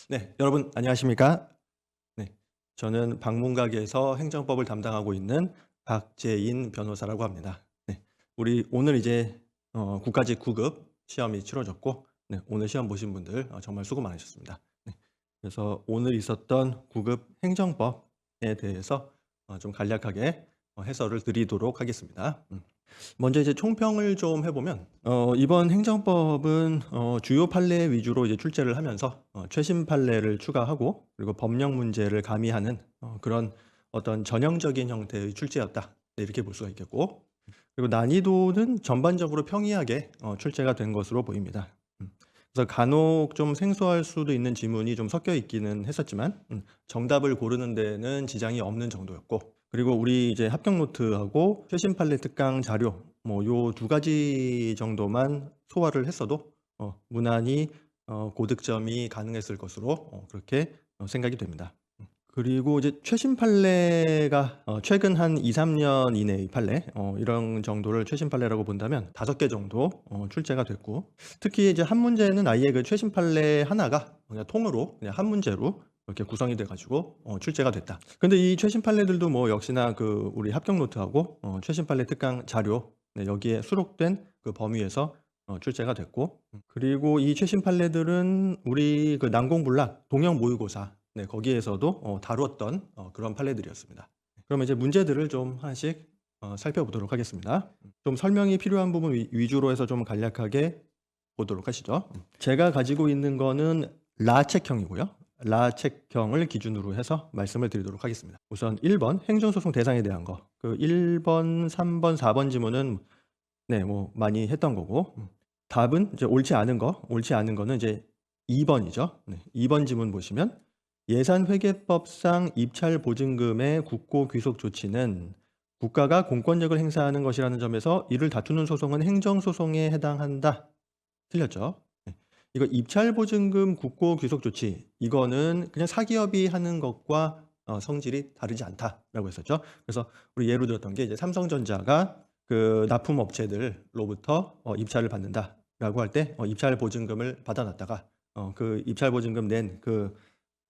네, 여러분 안녕하십니까? 네, 저는 방문가계에서 행정법을 담당하고 있는 박재인 변호사라고 합니다. 네, 우리 오늘 이제 국가직 9급 시험이 치러졌고, 네, 오늘 시험 보신 분들 정말 수고 많으셨습니다. 네, 그래서 오늘 있었던 9급 행정법에 대해서 좀 간략하게 해설을 드리도록 하겠습니다. 먼저 이제 총평을 좀 해보면 이번 행정법은 주요 판례 위주로 이제 출제를 하면서 최신 판례를 추가하고 그리고 법령 문제를 가미하는 그런 어떤 전형적인 형태의 출제였다. 네, 이렇게 볼 수가 있겠고 그리고 난이도는 전반적으로 평이하게 출제가 된 것으로 보입니다. 그래서 간혹 좀 생소할 수도 있는 지문이 좀 섞여 있기는 했었지만 정답을 고르는 데는 지장이 없는 정도였고 그리고 우리 이제 합격 노트하고 최신 판례 특강 자료 뭐 요 두 가지 정도만 소화를 했어도 무난히 고득점이 가능했을 것으로 그렇게 생각이 됩니다. 그리고 이제 최신 판례가 최근 한 2-3년 이내의 판례 이런 정도를 최신 판례라고 본다면 5개 정도 출제가 됐고 특히 이제 한 문제는 아예 그 최신 판례 하나가 그냥 통으로 그냥 한 문제로 이렇게 구성이 돼 가지고 출제가 됐다. 근데 이 최신 판례들도 뭐 역시나 그 우리 합격 노트하고 최신 판례 특강 자료 네 여기에 수록된 그 범위에서 출제가 됐고 그리고 이 최신 판례들은 우리 그 난공불락 동형 모의고사 네 거기에서도 다루었던 그런 판례들이었습니다. 그러면 이제 문제들을 좀 하나씩 살펴보도록 하겠습니다. 좀 설명이 필요한 부분 위주로 해서 좀 간략하게 보도록 하시죠. 제가 가지고 있는 거는 라책형이고요. 라책형을 기준으로 해서 말씀을 드리도록 하겠습니다. 우선 1번 행정소송 대상에 대한 거. 그 1번, 3번, 4번 지문은 네 뭐 많이 했던 거고 답은 이제 옳지 않은 거는 이제 2번이죠. 네. 2번 지문 보시면 예산회계법상 입찰보증금의 국고 귀속 조치는 국가가 공권력을 행사하는 것이라는 점에서 이를 다투는 소송은 행정소송에 해당한다. 틀렸죠. 네. 이거 입찰보증금 국고 귀속 조치 이거는 그냥 사기업이 하는 것과 성질이 다르지 않다라고 했었죠. 그래서 우리 예로 들었던 게 이제 삼성전자가 그 납품업체들로부터 입찰을 받는다라고 할 때 입찰 보증금을 받아놨다가 그 입찰 보증금 낸 그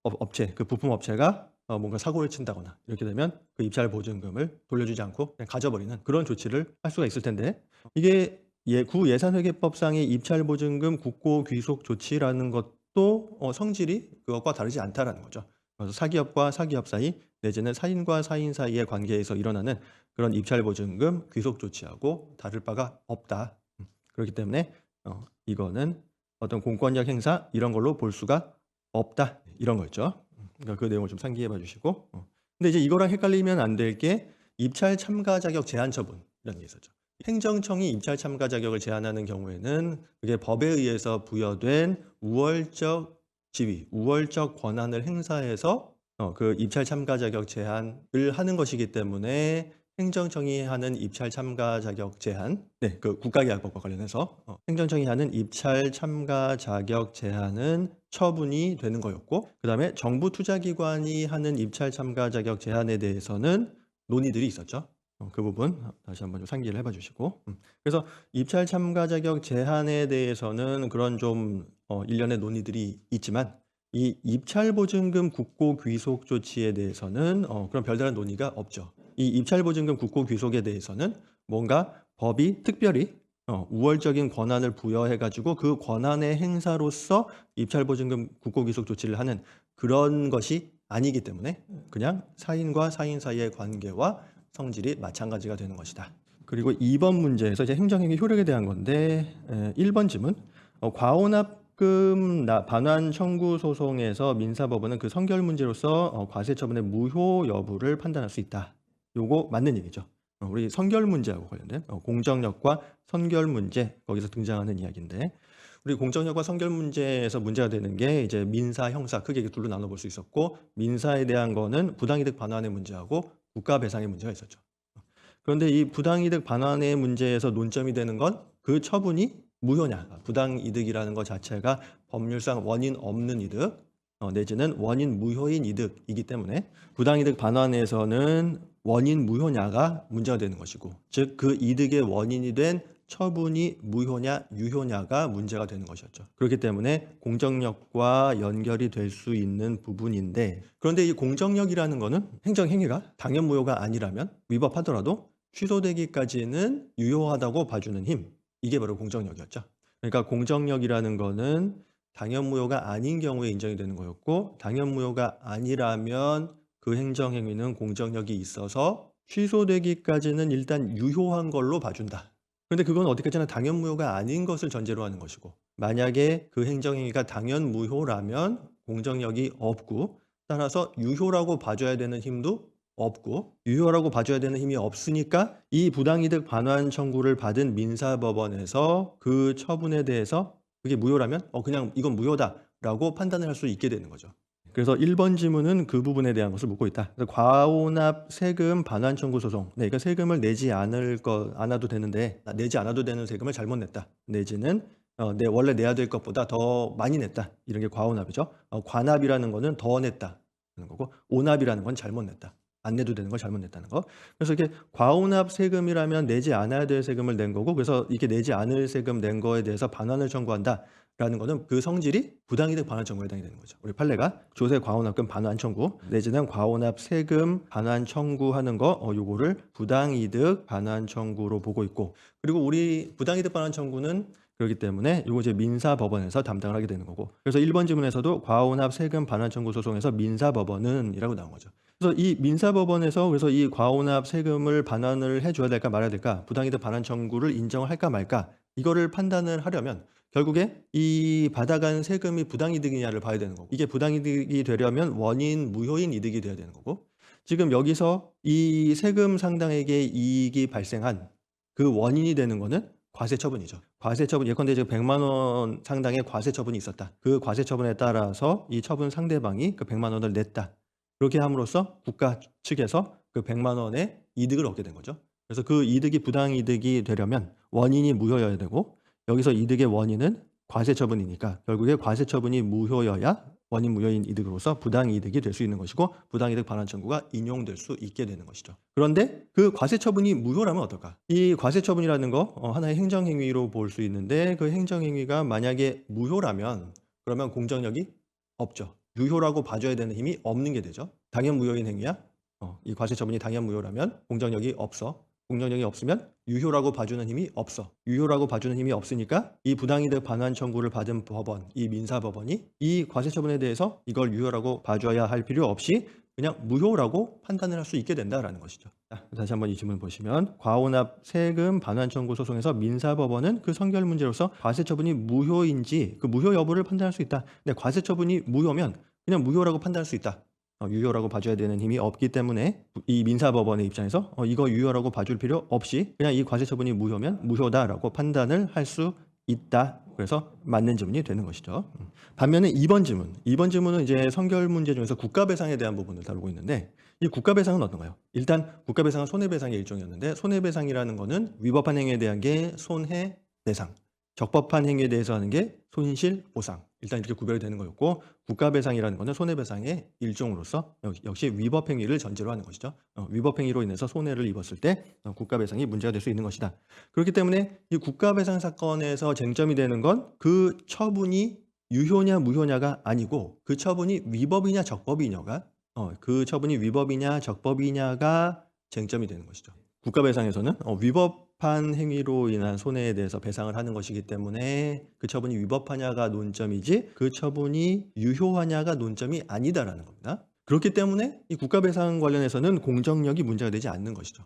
업체 그 부품업체가 뭔가 사고를 친다거나 이렇게 되면 그 입찰 보증금을 돌려주지 않고 그냥 가져버리는 그런 조치를 할 수가 있을 텐데 이게 구예산회계법상의 입찰 보증금 국고 귀속 조치라는 것도 성질이 그것과 다르지 않다라는 거죠. 그래서 사기업과 사기업 사이 내지는 사인과 사인 사이의 관계에서 일어나는 그런 입찰 보증금 귀속 조치하고 다를 바가 없다. 그렇기 때문에 이거는 어떤 공권력 행사 이런 걸로 볼 수가 없다. 이런 거였죠. 그러니까 그 내용을 좀 상기해 봐 주시고 근데 이제 이거랑 헷갈리면 안 될 게 입찰 참가 자격 제한 처분이라는 게 있었죠. 행정청이 입찰 참가 자격을 제한하는 경우에는 그게 법에 의해서 부여된 우월적 지위, 우월적 권한을 행사해서 그 입찰 참가 자격 제한을 하는 것이기 때문에 행정청이 하는 입찰 참가 자격 제한, 네, 그 국가계약법과 관련해서 행정청이 하는 입찰 참가 자격 제한은 처분이 되는 거였고, 그다음에 정부 투자기관이 하는 입찰 참가 자격 제한에 대해서는 논의들이 있었죠. 그 부분 다시 한번 좀 상기를 해봐 주시고, 그래서 입찰 참가 자격 제한에 대해서는 그런 좀 일련의 논의들이 있지만 이 입찰 보증금 국고 귀속 조치에 대해서는 그런 별다른 논의가 없죠. 이 입찰 보증금 국고 귀속에 대해서는 뭔가 법이 특별히 우월적인 권한을 부여해 가지고 그 권한의 행사로서 입찰 보증금 국고 귀속 조치를 하는 그런 것이 아니기 때문에 그냥 사인과 사인 사이의 관계와 성질이 마찬가지가 되는 것이다. 그리고 2번 문제에서 이제 행정행위 효력에 대한 건데 1번 지문 과혼합금 반환 청구 소송에서 민사법원은 그 선결 문제로서 과세 처분의 무효 여부를 판단할 수 있다. 요거 맞는 얘기죠. 우리 선결 문제하고 관련된 공정력과 선결 문제 거기서 등장하는 이야기인데 우리 공정력과 선결 문제에서 문제가 되는 게 이제 민사, 형사 크게 둘로 나눠 볼 수 있었고 민사에 대한 거는 부당이득 반환의 문제하고 국가 배상의 문제가 있었죠. 그런데 이 부당이득 반환의 문제에서 논점이 되는 건 그 처분이 무효냐. 부당이득이라는 것 자체가 법률상 원인 없는 이득 내지는 원인 무효인 이득이기 때문에 부당이득 반환에서는 원인 무효냐가 문제가 되는 것이고 즉 그 이득의 원인이 된 처분이 무효냐 유효냐가 문제가 되는 것이었죠. 그렇기 때문에 공정력과 연결이 될 수 있는 부분인데, 그런데 이 공정력이라는 거는 행정행위가 당연무효가 아니라면 위법하더라도 취소되기까지는 유효하다고 봐주는 힘, 이게 바로 공정력이었죠. 그러니까 공정력이라는 거는 당연무효가 아닌 경우에 인정이 되는 거였고, 당연무효가 아니라면 그 행정행위는 공정력이 있어서 취소되기까지는 일단 유효한 걸로 봐준다. 그런데 그건 어디까지나 당연무효가 아닌 것을 전제로 하는 것이고, 만약에 그 행정행위가 당연무효라면 공정력이 없고, 따라서 유효라고 봐줘야 되는 힘도 없고, 유효라고 봐줘야 되는 힘이 없으니까 이 부당이득 반환 청구를 받은 민사법원에서 그 처분에 대해서 그게 무효라면 그냥 이건 무효다라고 판단을 할 수 있게 되는 거죠. 그래서 1번 지문은 그 부분에 대한 것을 묻고 있다. 그래서 과오납 세금 반환 청구 소송. 네, 그러니까 세금을 내지 않아도 되는데 내지 않아도 되는 세금을 잘못 냈다. 내지는 원래 내야 될 것보다 더 많이 냈다. 이런 게 과오납이죠. 과납이라는 거는 더 냈다는 거고, 오납이라는 건 잘못 냈다. 안 내도 되는 걸 잘못 냈다는 거. 그래서 이게 과오납 세금이라면 내지 않아야 될 세금을 낸 거고, 그래서 이게 내지 않을 세금 낸 거에 대해서 반환을 청구한다. 라는 거는 그 성질이 부당이득 반환 청구에 해당이 되는 거죠. 우리 판례가 조세 과오납금 반환 청구 내지는 과오납 세금 반환 청구하는 거 요거를 부당이득 반환 청구로 보고 있고, 그리고 우리 부당이득 반환 청구는 그렇기 때문에 이거 이제 민사법원에서 담당을 하게 되는 거고, 그래서 1번 지문에서도 과오납 세금 반환 청구 소송에서 민사법원은 이라고 나온 거죠. 그래서 이 민사법원에서 그래서 이 과오납 세금을 반환을 해줘야 될까 말아야 될까, 부당이득 반환 청구를 인정을 할까 말까, 이거를 판단을 하려면 결국에 이 받아간 세금이 부당이득이냐를 봐야 되는 거고, 이게 부당이득이 되려면 원인 무효인 이득이 돼야 되는 거고, 지금 여기서 이 세금 상당액의 이익이 발생한 그 원인이 되는 거는 과세처분이죠. 과세처분, 예컨대 지금 100만 원 상당의 과세처분이 있었다. 그 과세처분에 따라서 이 처분 상대방이 그 100만 원을 냈다. 그렇게 함으로써 국가 측에서 그 100만 원의 이득을 얻게 된 거죠. 그래서 그 이득이 부당이득이 되려면 원인이 무효여야 되고, 여기서 이득의 원인은 과세처분이니까 결국에 과세처분이 무효여야 원인 무효인 이득으로서 부당이득이 될 수 있는 것이고, 부당이득 반환 청구가 인용될 수 있게 되는 것이죠. 그런데 그 과세처분이 무효라면 어떨까? 이 과세처분이라는 거 하나의 행정행위로 볼 수 있는데, 그 행정행위가 만약에 무효라면 그러면 공정력이 없죠. 유효라고 봐줘야 되는 힘이 없는 게 되죠. 당연 무효인 행위야. 이 과세처분이 당연 무효라면 공정력이 없어. 공정력이 없으면 유효라고 봐주는 힘이 없어. 유효라고 봐주는 힘이 없으니까 이 부당이득 반환 청구를 받은 법원, 이 민사법원이 이 과세처분에 대해서 이걸 유효라고 봐줘야 할 필요 없이 그냥 무효라고 판단을 할 수 있게 된다라는 것이죠. 자, 다시 한번 이 질문 보시면, 과오납 세금 반환 청구 소송에서 민사법원은 그 선결 문제로서 과세처분이 무효인지 그 무효 여부를 판단할 수 있다. 근데 과세처분이 무효면 그냥 무효라고 판단할 수 있다. 유효라고 봐줘야 되는 힘이 없기 때문에 이 민사법원의 입장에서 이거 유효라고 봐줄 필요 없이 그냥 이 과세처분이 무효면 무효다라고 판단을 할 수 있다. 그래서 맞는 질문이 되는 것이죠. 반면에 2번 질문은 이제 선결 문제 중에서 국가배상에 대한 부분을 다루고 있는데, 이 국가배상은 어떤가요? 일단 국가배상은 손해배상의 일종이었는데, 손해배상이라는 거는 위법한 행위에 대한 게 손해배상, 적법한 행위에 대해서 하는 게 손실보상, 일단 이렇게 구별이 되는 거였고, 국가배상이라는 것은 손해배상의 일종으로서 역시 위법행위를 전제로 하는 것이죠. 위법행위로 인해서 손해를 입었을 때 국가배상이 문제가 될 수 있는 것이다. 그렇기 때문에 이 국가배상 사건에서 쟁점이 되는 건 그 처분이 유효냐 무효냐가 아니고, 그 처분이 위법이냐 적법이냐가 쟁점이 되는 것이죠. 국가배상에서는 위법한 행위로 인한 손해에 대해서 배상을 하는 것이기 때문에 그 처분이 위법하냐가 논점이지 그 처분이 유효하냐가 논점이 아니다라는 겁니다. 그렇기 때문에 이 국가배상 관련해서는 공정력이 문제가 되지 않는 것이죠.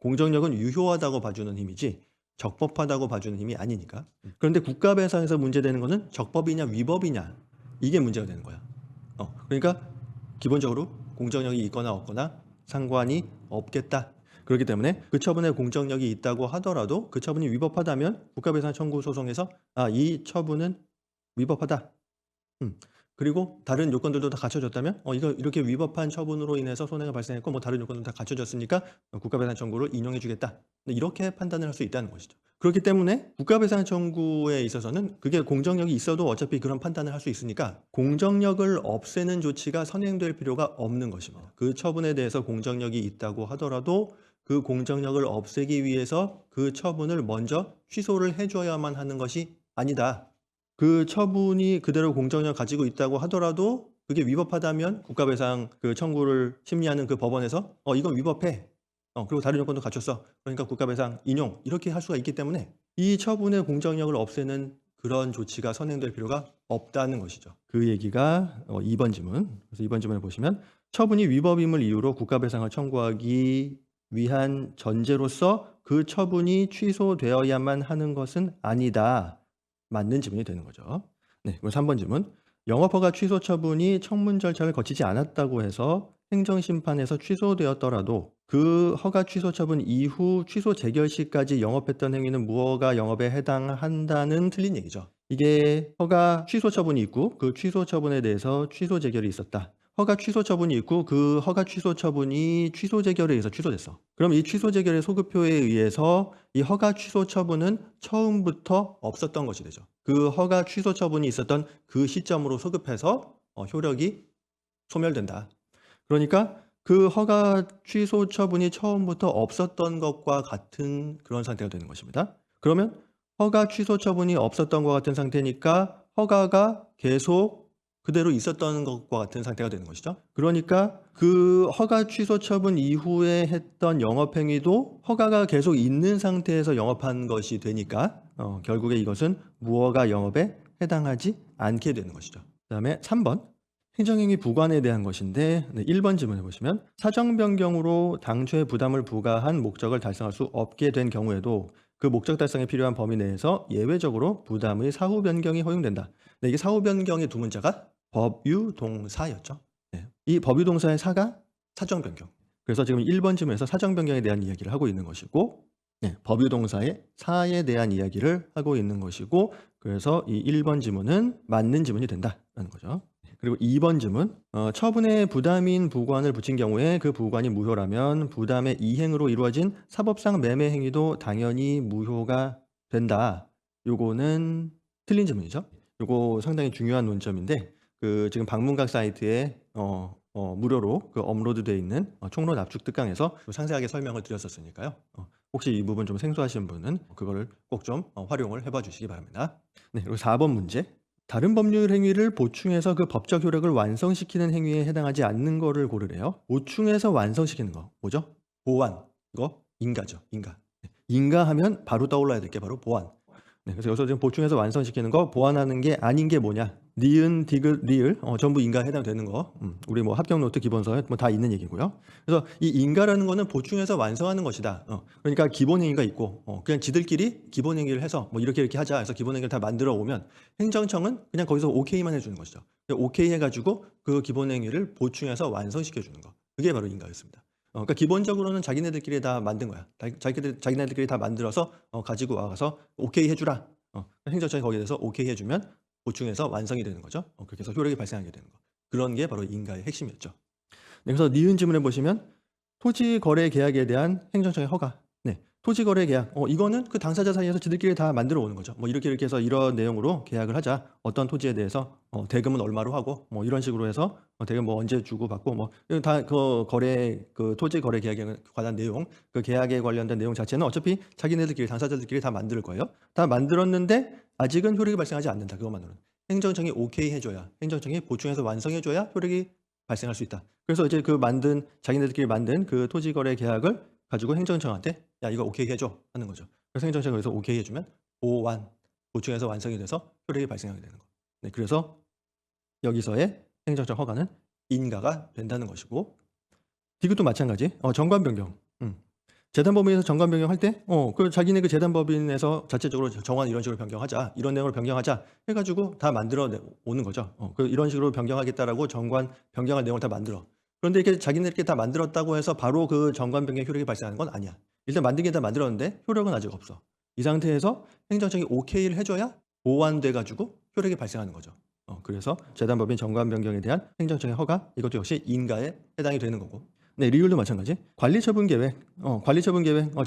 공정력은 유효하다고 봐주는 힘이지 적법하다고 봐주는 힘이 아니니까. 그런데 국가배상에서 문제되는 것은 적법이냐 위법이냐, 이게 문제가 되는 거야. 그러니까 기본적으로 공정력이 있거나 없거나 상관이 없겠다. 그렇기 때문에 그 처분에 공정력이 있다고 하더라도 그 처분이 위법하다면 국가배상 청구 소송에서 이 처분은 위법하다. 그리고 다른 요건들도 다 갖춰졌다면 이거 이렇게 위법한 처분으로 인해서 손해가 발생했고 다른 요건도 다 갖춰졌으니까 국가배상 청구를 인용해 주겠다. 이렇게 판단을 할 수 있다는 것이죠. 그렇기 때문에 국가배상 청구에 있어서는 그게 공정력이 있어도 어차피 그런 판단을 할 수 있으니까 공정력을 없애는 조치가 선행될 필요가 없는 것입니다. 그 처분에 대해서 공정력이 있다고 하더라도 그 공정력을 없애기 위해서 그 처분을 먼저 취소를 해 줘야만 하는 것이 아니다. 그 처분이 그대로 공정력 가지고 있다고 하더라도 그게 위법하다면 국가배상 그 청구를 심리하는 그 법원에서 이건 위법해. 그리고 다른 요건도 갖췄어. 그러니까 국가배상 인용 이렇게 할 수가 있기 때문에 이 처분의 공정력을 없애는 그런 조치가 선행될 필요가 없다는 것이죠. 그 얘기가 2번 지문. 그래서 2번 지문을 보시면 처분이 위법임을 이유로 국가배상을 청구하기 위한 전제로서 그 처분이 취소되어야만 하는 것은 아니다. 맞는 지문이 되는 거죠. 네, 그럼 3번 지문. 영업허가 취소 처분이 청문 절차를 거치지 않았다고 해서 행정심판에서 취소되었더라도 그 허가 취소 처분 이후 취소 재결 시까지 영업했던 행위는 무허가 영업에 해당한다는 틀린 얘기죠. 이게 허가 취소 처분이 있고 그 취소 처분에 대해서 취소 재결이 있었다. 허가 취소 처분이 있고 그 허가 취소 처분이 취소 재결에 의해서 취소됐어. 그럼 이 취소 재결의 소급표에 의해서 이 허가 취소 처분은 처음부터 없었던 것이 되죠. 그 허가 취소 처분이 있었던 그 시점으로 소급해서 효력이 소멸된다. 그러니까 그 허가 취소 처분이 처음부터 없었던 것과 같은 그런 상태가 되는 것입니다. 그러면 허가 취소 처분이 없었던 것 같은 상태니까 허가가 계속 그대로 있었던 것과 같은 상태가 되는 것이죠. 그러니까 그 허가 취소 처분 이후에 했던 영업행위도 허가가 계속 있는 상태에서 영업한 것이 되니까 결국에 이것은 무허가 영업에 해당하지 않게 되는 것이죠. 그 다음에 3번 행정행위 부과에 대한 것인데 1번 질문해 보시면 사정 변경으로 당초에 부담을 부과한 목적을 달성할 수 없게 된 경우에도 그 목적 달성에 필요한 범위 내에서 예외적으로 부담의 사후 변경이 허용된다. 네, 이게 사후 변경의 두 문자가 법유동사였죠. 네, 이 법유동사의 사가 사정 변경. 그래서 지금 1번 질문에서 사정 변경에 대한 이야기를 하고 있는 것이고 네, 법유동사의 사에 대한 이야기를 하고 있는 것이고 그래서 이 1번 지문은 맞는 지문이 된다라는 거죠. 그리고 2번 지문 처분에 부담인 부관을 붙인 경우에 그 부관이 무효라면 부담의 이행으로 이루어진 사법상 매매 행위도 당연히 무효가 된다. 요거는 틀린 지문이죠. 요거 상당히 중요한 논점인데 그 지금 방문각 사이트에 무료로 그 업로드되어 있는 총론 압축 특강에서 상세하게 설명을 드렸었으니까요. 혹시 이 부분 좀 생소하신 분은 그거를 꼭 좀 활용을 해봐 주시기 바랍니다. 네, 그리고 4번 문제. 다른 법률 행위를 보충해서 그 법적 효력을 완성시키는 행위에 해당하지 않는 거를 고르래요. 보충해서 완성시키는 거 뭐죠? 보완. 이거 인가죠. 인가. 네, 인가하면 바로 떠올라야 될 게 바로 보완. 네, 그래서 여기서 지금 보충해서 완성시키는 거 보완하는 게 아닌 게 뭐냐? 니은, 디귿, 리을 전부 인가에 해당되는 거. 우리 뭐 합격 노트 기본서에 뭐 다 있는 얘기고요. 그래서 이 인가라는 거는 보충해서 완성하는 것이다. 그러니까 기본 행위가 있고 그냥 지들끼리 기본 행위를 해서 뭐 이렇게 하자 해서 기본 행위를 다 만들어 오면 행정청은 그냥 거기서 오케이만 해주는 것이죠. 오케이 해가지고 그 기본 행위를 보충해서 완성시켜 주는 거. 그게 바로 인가였습니다. 그러니까 기본적으로는 자기네들끼리 다 만든 거야. 자기네들끼리 다 만들어서 가지고 와서 오케이 해주라. 행정청이 거기에 대해서 오케이 해주면 보충해서 완성이 되는 거죠. 그렇게 해서 효력이 발생하게 되는 거. 그런 게 바로 인가의 핵심이었죠. 네, 그래서 니은 지문에 보시면 토지 거래 계약에 대한 행정청의 허가. 네, 토지 거래 계약. 이거는 그 당사자 사이에서 지들끼리 다 만들어 오는 거죠. 뭐 이렇게 해서 이런 내용으로 계약을 하자. 어떤 토지에 대해서 대금은 얼마로 하고 뭐 이런 식으로 해서 대금 뭐 언제 주고 받고 뭐 다 그 거래 그 토지 거래 계약에 관한 내용, 그 계약에 관련된 내용 자체는 어차피 자기네들끼리 당사자들끼리 다 만들 거예요. 다 만들었는데 아직은 효력이 발생하지 않는다. 그것만으로는 행정청이 오케이 해줘야, 행정청이 보충해서 완성해줘야 효력이 발생할 수 있다. 그래서 이제 그 자기네들끼리 만든 그 토지 거래 계약을 가지고 행정청한테 야 이거 오케이 해줘 하는 거죠. 그래서 행정청이 여기서 오케이 해주면 보충해서 완성이 돼서 효력이 발생하게 되는 거. 네, 그래서 여기서의 행정청 허가는 인가가 된다는 것이고 디귿도 마찬가지. 정관 변경. 재단법인에서 정관 변경할 때 그 자기네 그 재단법인에서 자체적으로 정관 이런 식으로 변경하자, 이런 내용으로 변경하자 해가지고 다 만들어 오는 거죠. 이런 식으로 변경하겠다라고 정관 변경할 내용을 다 만들어. 그런데 이렇게 자기네들끼리 다 만들었다고 해서 바로 그 정관 변경 효력이 발생하는 건 아니야. 일단 만들긴 다 만들었는데 효력은 아직 없어. 이 상태에서 행정청이 오케이를 해줘야 보완돼가지고 효력이 발생하는 거죠. 그래서 재단법인 정관 변경에 대한 행정청의 허가, 이것도 역시 인가에 해당이 되는 거고. 네, 리율도 마찬가지. 관리처분 계획,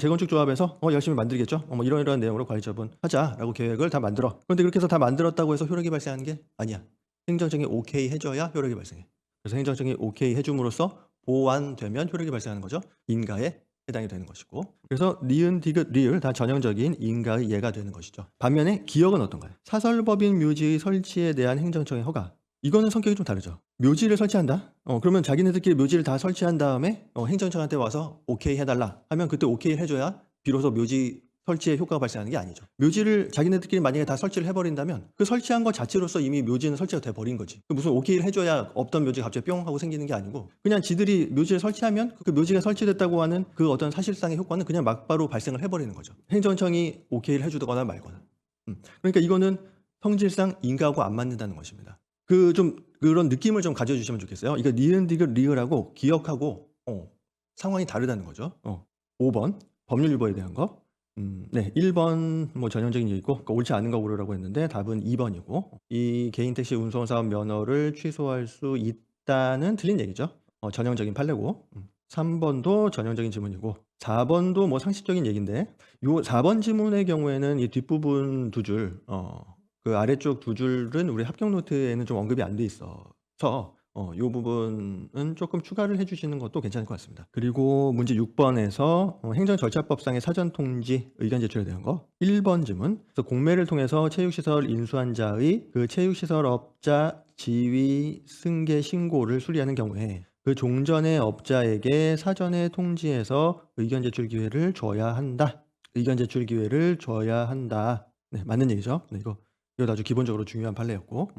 재건축 조합에서 열심히 만들겠죠. 뭐 이런 내용으로 관리처분 하자라고 계획을 다 만들어. 그런데 그렇게 해서 다 만들었다고 해서 효력이 발생하는 게 아니야. 행정청이 오케이 해줘야 효력이 발생해. 그래서 행정청이 오케이 해줌으로써 보완되면 효력이 발생하는 거죠. 인가에 해당이 되는 것이고, 그래서 니은, 디귿, 리을 다 전형적인 인가의 예가 되는 것이죠. 반면에 기역은 어떤가요? 사설법인 묘지의 설치에 대한 행정청의 허가. 이거는 성격이 좀 다르죠. 묘지를 설치한다? 그러면 자기네들끼리 묘지를 다 설치한 다음에 행정청한테 와서 오케이 해달라 하면 그때 오케이를 해줘야 비로소 묘지 설치에 효과가 발생하는 게 아니죠. 묘지를 자기네들끼리 만약에 다 설치를 해버린다면 그 설치한 것 자체로서 이미 묘지는 설치가 돼버린 거지. 무슨 오케이를 해줘야 없던 묘지가 갑자기 뿅 하고 생기는 게 아니고, 그냥 지들이 묘지를 설치하면 그 묘지가 설치됐다고 하는 그 어떤 사실상의 효과는 그냥 막바로 발생을 해버리는 거죠. 행정청이 오케이를 해주거나 말거나. 그러니까 이거는 성질상 인가하고 안 맞는다는 것입니다. 그런 느낌을 좀 가져주시면 좋겠어요. 이거 니은, 디귿, 리을하고 기역하고 상황이 다르다는 거죠. 5번 법률유보에 대한 거. 네, 1번 뭐 전형적인 얘기고, 그러니까 옳지 않은 거 고르라고 했는데 답은 2번이고, 이 개인 택시 운송 사업 면허를 취소할 수 있다는 틀린 얘기죠. 전형적인 판례고. 3번도 전형적인 지문이고, 4번도 뭐 상식적인 얘기인데, 요 4번 지문의 경우에는 이 뒷부분 두 줄, 그 아래쪽 두 줄은 우리 합격 노트에는 좀 언급이 안 돼 있어서 요 부분은 조금 추가를 해주시는 것도 괜찮을 것 같습니다. 그리고 문제 6번에서 행정절차법상의 사전통지 의견 제출에 대한 거. 1번 지문. 그래서 공매를 통해서 체육시설 인수한 자의 그 체육시설업자 지위 승계 신고를 수리하는 경우에 그 종전의 업자에게 사전에 통지해서 의견 제출 기회를 줘야 한다. 의견 제출 기회를 줘야 한다. 네, 맞는 얘기죠. 네, 이거 아주 기본적으로 중요한 판례였고.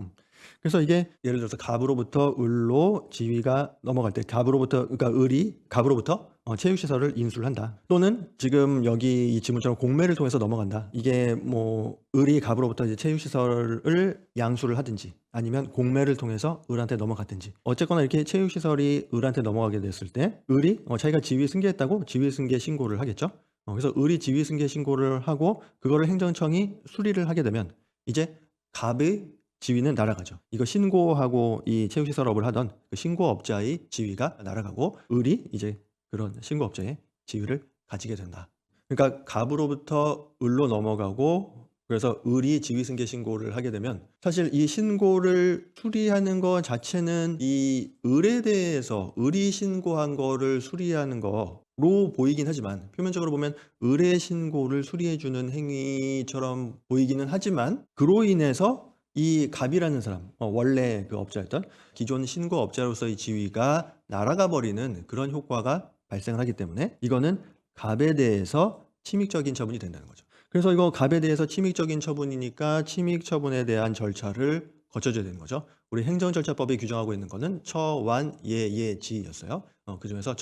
그래서 이게 예를 들어서 갑으로부터 을로 지위가 넘어갈 때 그러니까 을이 갑으로부터 체육시설을 인수를 한다. 또는 지금 여기 이 지문처럼 공매를 통해서 넘어간다. 이게 뭐 을이 갑으로부터 이제 체육시설을 양수를 하든지 아니면 공매를 통해서 을한테 넘어갔든지, 어쨌거나 이렇게 체육시설이 을한테 넘어가게 됐을 때 을이 자기가 지위 승계했다고 지위 승계 신고를 하겠죠. 그래서 을이 지위 승계 신고를 하고 그거를 행정청이 수리를 하게 되면 이제 갑의 지위는 날아가죠. 이거 신고하고 이 체육시설업을 하던 그 신고업자의 지위가 날아가고 을이 이제 그런 신고업자의 지위를 가지게 된다. 그러니까 갑으로부터 을로 넘어가고, 그래서 을이 지위승계 신고를 하게 되면 사실 이 신고를 수리하는 것 자체는 이 을에 대해서 을이 신고한 거를 수리하는 거로 보이긴 하지만, 표면적으로 보면 을의 신고를 수리해주는 행위처럼 보이기는 하지만, 그로 인해서 이 갑이라는 사람, 원래 그 업자였던 기존 신고업자로서의 지위가 날아가 버리는 그런 효과가 발생을 하기 때문에 이거는 갑에 대해서 침익적인 처분이 된다는 거죠. 그래서 이거 갑에 대해서 침익적인 처분이니까 침익 처분에 대한 절차를 거쳐줘야 되는 거죠. 우리 행정절차법이 규정하고 있는 거는 처완 예예지였어요. 그중에서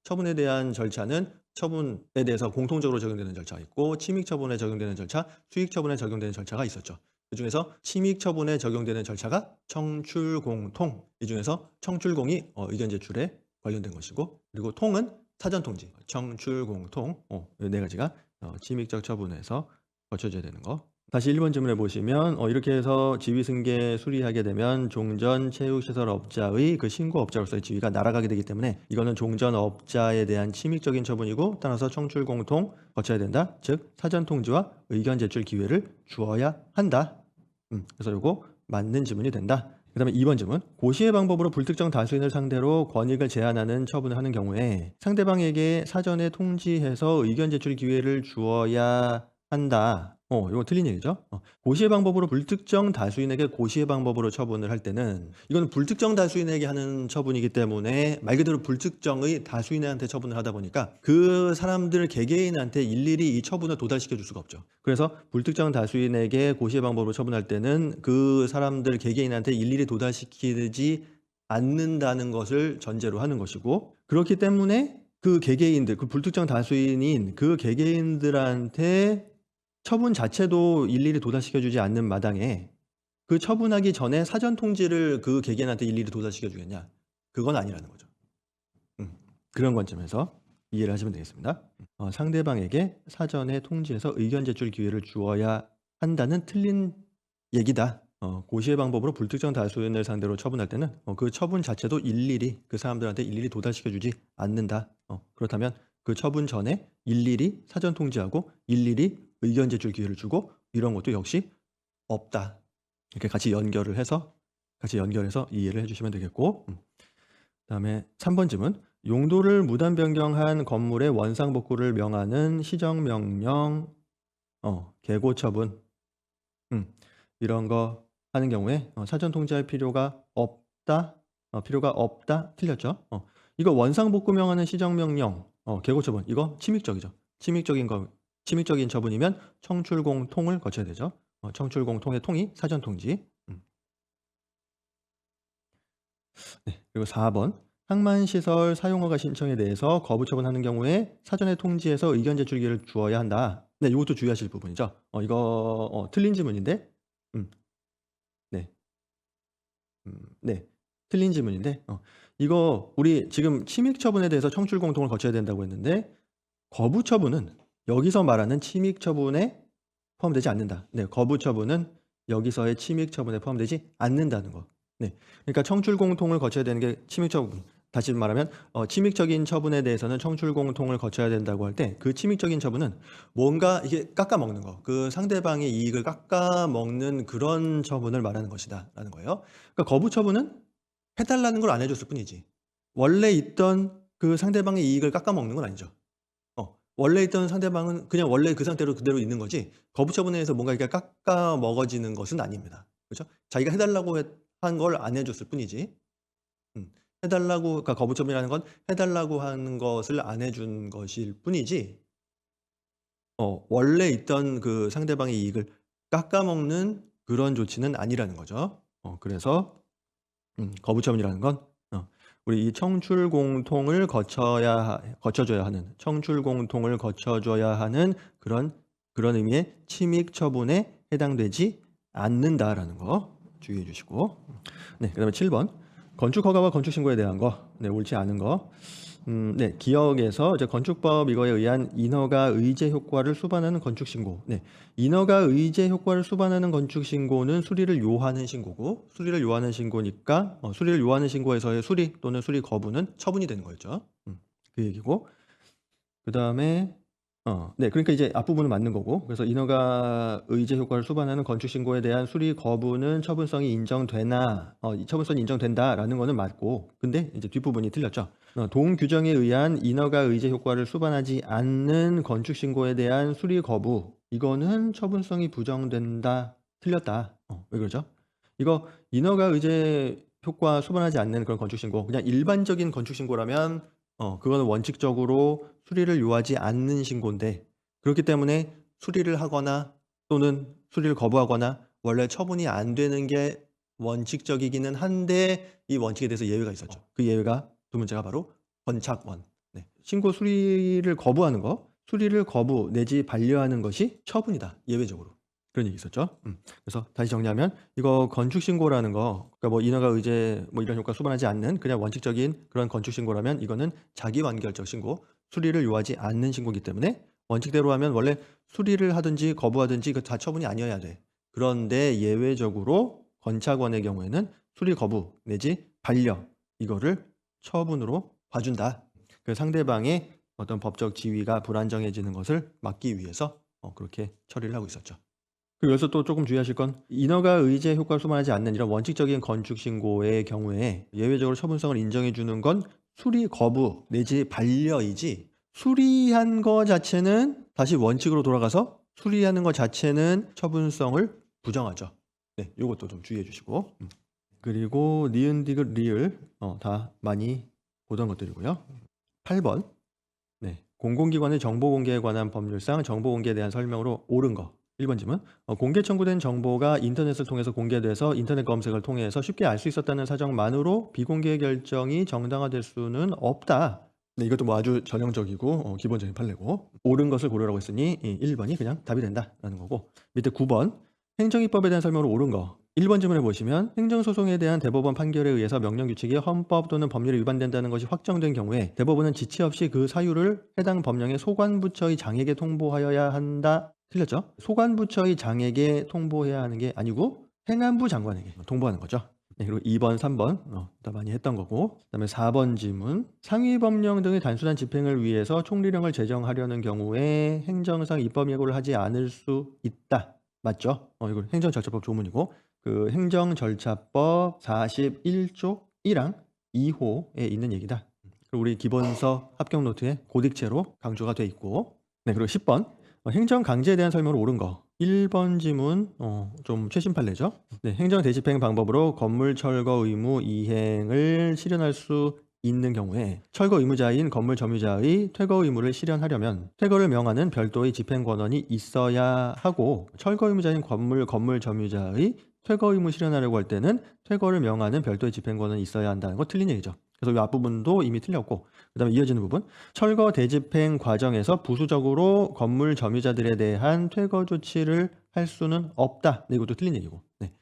처분에 대한 절차는 처분에 대해서 공통적으로 적용되는 절차가 있고, 침익 처분에 적용되는 절차, 수익 처분에 적용되는 절차가 있었죠. 그중에서 침익 처분에 적용되는 절차가 청출공통, 이 중에서 청출공이 의견 제출에 관련된 것이고, 그리고 통은 사전통지, 청출공통, 이 네 가지가 침익적 처분에서 거쳐져야 되는 거. 다시 1번 질문해 보시면 이렇게 해서 지위승계 수리하게 되면 종전 체육시설업자의 그 신고업자로서의 지위가 날아가게 되기 때문에 이거는 종전업자에 대한 침익적인 처분이고, 따라서 청출공통 거쳐야 된다. 즉 사전통지와 의견 제출 기회를 주어야 한다. 그래서 이거 맞는 지문이 된다. 그 다음에 2번 질문. 고시의 방법으로 불특정 다수인을 상대로 권익을 제한하는 처분을 하는 경우에 상대방에게 사전에 통지해서 의견 제출 기회를 주어야 한다. 이거 틀린 얘기죠. 고시의 방법으로 불특정 다수인에게 고시의 방법으로 처분을 할 때는 이건 불특정 다수인에게 하는 처분이기 때문에 말 그대로 불특정의 다수인한테 처분을 하다 보니까 그 사람들 개개인한테 일일이 이 처분을 도달시켜 줄 수가 없죠. 그래서 불특정 다수인에게 고시의 방법으로 처분할 때는 그 사람들 개개인한테 일일이 도달시키지 않는다는 것을 전제로 하는 것이고, 그렇기 때문에 그 개개인들, 그 불특정 다수인인 그 개개인들한테 처분 자체도 일일이 도달시켜주지 않는 마당에 그 처분하기 전에 사전 통지를 그 개개인한테 일일이 도달시켜주겠냐? 그건 아니라는 거죠. 그런 관점에서 이해를 하시면 되겠습니다. 상대방에게 사전에 통지해서 의견 제출 기회를 주어야 한다는 틀린 얘기다. 고시의 방법으로 불특정 다수인을 상대로 처분할 때는 그 처분 자체도 일일이 그 사람들한테 일일이 도달시켜주지 않는다. 그렇다면 그 처분 전에 일일이 사전 통지하고 일일이 의견 제출 기회를 주고 이런 것도 역시 없다. 이렇게 같이 연결해서 이해를 해주시면 되겠고, 그다음에 3번 질문. 용도를 무단 변경한 건물의 원상 복구를 명하는 시정명령, 개고 처분, 음, 이런 거 하는 경우에 사전 통지할 필요가 없다. 필요가 없다. 틀렸죠? 이거 원상 복구 명하는 시정명령, 개고 처분. 이거 침익적이죠. 침익적인 처분이면 청출 공통을 거쳐야 되죠. 청출 공통의 통이 사전 통지. 네. 그리고 4번 항만시설 사용허가 신청에 대해서 거부 처분하는 경우에 사전에 통지해서 의견 제출 기회를 주어야 한다. 네, 이것도 주의하실 부분이죠. 이거 틀린 지문인데, 음, 네, 네, 틀린 지문인데, 이거 우리 지금 침익 처분에 대해서 청출 공통을 거쳐야 된다고 했는데, 거부 처분은 여기서 말하는 침익 처분에 포함되지 않는다. 네, 거부 처분은 여기서의 침익 처분에 포함되지 않는다는 거. 네, 그러니까 청출 공통을 거쳐야 되는 게 침익 처분. 다시 말하면 침익적인 처분에 대해서는 청출 공통을 거쳐야 된다고 할 때 그 침익적인 처분은 뭔가 이게 깎아먹는 거, 그 상대방의 이익을 깎아먹는 그런 처분을 말하는 것이다라는 거예요. 그러니까 거부 처분은 해달라는 걸 안 해줬을 뿐이지 원래 있던 그 상대방의 이익을 깎아먹는 건 아니죠. 원래 있던 상대방은 그냥 원래 그 상태로 그대로 있는 거지 거부 처분에 의해서 뭔가 이렇게 깎아 먹어지는 것은 아닙니다. 그죠? 자기가 해 달라고 한 걸 안 해 줬을 뿐이지. 해 달라고 그러니까 거부 처분이라는 건 해 달라고 하는 것을 안 해준 것일 뿐이지 원래 있던 그 상대방의 이익을 깎아 먹는 그런 조치는 아니라는 거죠. 그래서 거부 처분이라는 건 우리 이 청출 공통을 거쳐줘야 하는 청출 공통을 거쳐줘야 하는 그런 의미의 침익 처분에 해당되지 않는다라는 거 주의해 주시고 네, 그다음에 7번 건축 허가와 건축 신고에 대한 거, 네, 옳지 않은 거. 네, 기억에서 이제 건축법 이거에 의한 인허가 의제 효과를 수반하는 건축 신고. 네, 인허가 의제 효과를 수반하는 건축 신고는 수리를 요하는 신고고, 수리를 요하는 신고니까 수리를 요하는 신고에서의 수리 또는 수리 거부는 처분이 되는 거였죠. 그 얘기고. 그 다음에 네, 그러니까 이제 앞부분은 맞는 거고, 그래서 인허가 의제 효과를 수반하는 건축 신고에 대한 수리 거부는 처분성이 인정되나, 이 처분성이 인정된다라는 거는 맞고, 근데 이제 뒷부분이 틀렸죠. 동규정에 의한 인허가 의제 효과를 수반하지 않는 건축 신고에 대한 수리 거부, 이거는 처분성이 부정된다, 틀렸다. 왜 그러죠? 이거 인허가 의제 효과 수반하지 않는 그런 건축 신고, 그냥 일반적인 건축 신고라면 그거는 원칙적으로 수리를 요하지 않는 신고인데 그렇기 때문에 수리를 하거나 또는 수리를 거부하거나 원래 처분이 안 되는 게 원칙적이기는 한데 이 원칙에 대해서 예외가 있었죠. 그 예외가 두 문제가 바로 번착원. 네. 신고 수리를 거부하는 거, 수리를 거부 내지 반려하는 것이 처분이다. 예외적으로. 그런 얘기 있었죠. 그래서 다시 정리하면 이거 건축 신고라는 거, 그러니까 뭐 인허가 의제 뭐 이런 효과 수반하지 않는 그냥 원칙적인 그런 건축 신고라면 이거는 자기 완결적 신고, 수리를 요하지 않는 신고이기 때문에 원칙대로 하면 원래 수리를 하든지 거부하든지 그 다 처분이 아니어야 돼. 그런데 예외적으로 건착원의 경우에는 수리 거부 내지 반려 이거를 처분으로 봐준다. 그 상대방의 어떤 법적 지위가 불안정해지는 것을 막기 위해서 그렇게 처리를 하고 있었죠. 그리고 여기서 또 조금 주의하실 건 인허가 의제 효과를 수반하지 않는 이런 원칙적인 건축 신고의 경우에 예외적으로 처분성을 인정해 주는 건 수리 거부 내지 반려이지 수리한 거 자체는 다시 원칙으로 돌아가서 수리하는 것 자체는 처분성을 부정하죠. 네, 요것도 좀 주의해 주시고 그리고 니은 디귿 리을 다 많이 보던 것들이고요. 8번 네, 공공기관의 정보 공개에 관한 법률상 정보 공개에 대한 설명으로 옳은 거 1번 질문. 공개 청구된 정보가 인터넷을 통해서 공개돼서 인터넷 검색을 통해서 쉽게 알 수 있었다는 사정만으로 비공개 결정이 정당화될 수는 없다. 네, 이것도 뭐 아주 전형적이고 기본적인 판례고 옳은 것을 고르라고 했으니 1번이 그냥 답이 된다라는 거고 밑에 9번 행정입법에 대한 설명으로 옳은 거 1번 질문에 보시면 행정소송에 대한 대법원 판결에 의해서 명령규칙이 헌법 또는 법률에 위반된다는 것이 확정된 경우에 대법원은 지체 없이 그 사유를 해당 법령의 소관부처의 장에게 통보하여야 한다. 틀렸죠? 소관부처의 장에게 통보해야 하는 게 아니고 행안부 장관에게 통보하는 거죠. 네, 그리고 2번, 3번 다 많이 했던 거고 그다음에 4번 질문 상위법령 등의 단순한 집행을 위해서 총리령을 제정하려는 경우에 행정상 입법 예고를 하지 않을 수 있다. 맞죠? 이거 행정절차법 조문이고 그 행정절차법 41조 1항 2호에 있는 얘기다. 그리고 우리 기본서 합격 노트에 고딕체로 강조가 돼 있고. 네, 그리고 10번 행정 강제에 대한 설명으로 옳은 거. 1번 지문 좀 최신 판례죠. 네, 행정 대집행 방법으로 건물 철거 의무 이행을 실현할 수 있는 경우에 철거 의무자인 건물 점유자의 퇴거 의무를 실현하려면 퇴거를 명하는 별도의 집행 권한이 있어야 하고, 철거 의무자인 건물 점유자의 퇴거 의무 실현하려고 할 때는 퇴거를 명하는 별도의 집행 권한이 있어야 한다는 거 틀린 얘기죠. 그래서 이 앞부분도 이미 틀렸고, 그다음에 이어지는 부분 철거 대집행 과정에서 부수적으로 건물 점유자들에 대한 퇴거 조치를 할 수는 없다. 네, 이것도 틀린 얘기고. 네.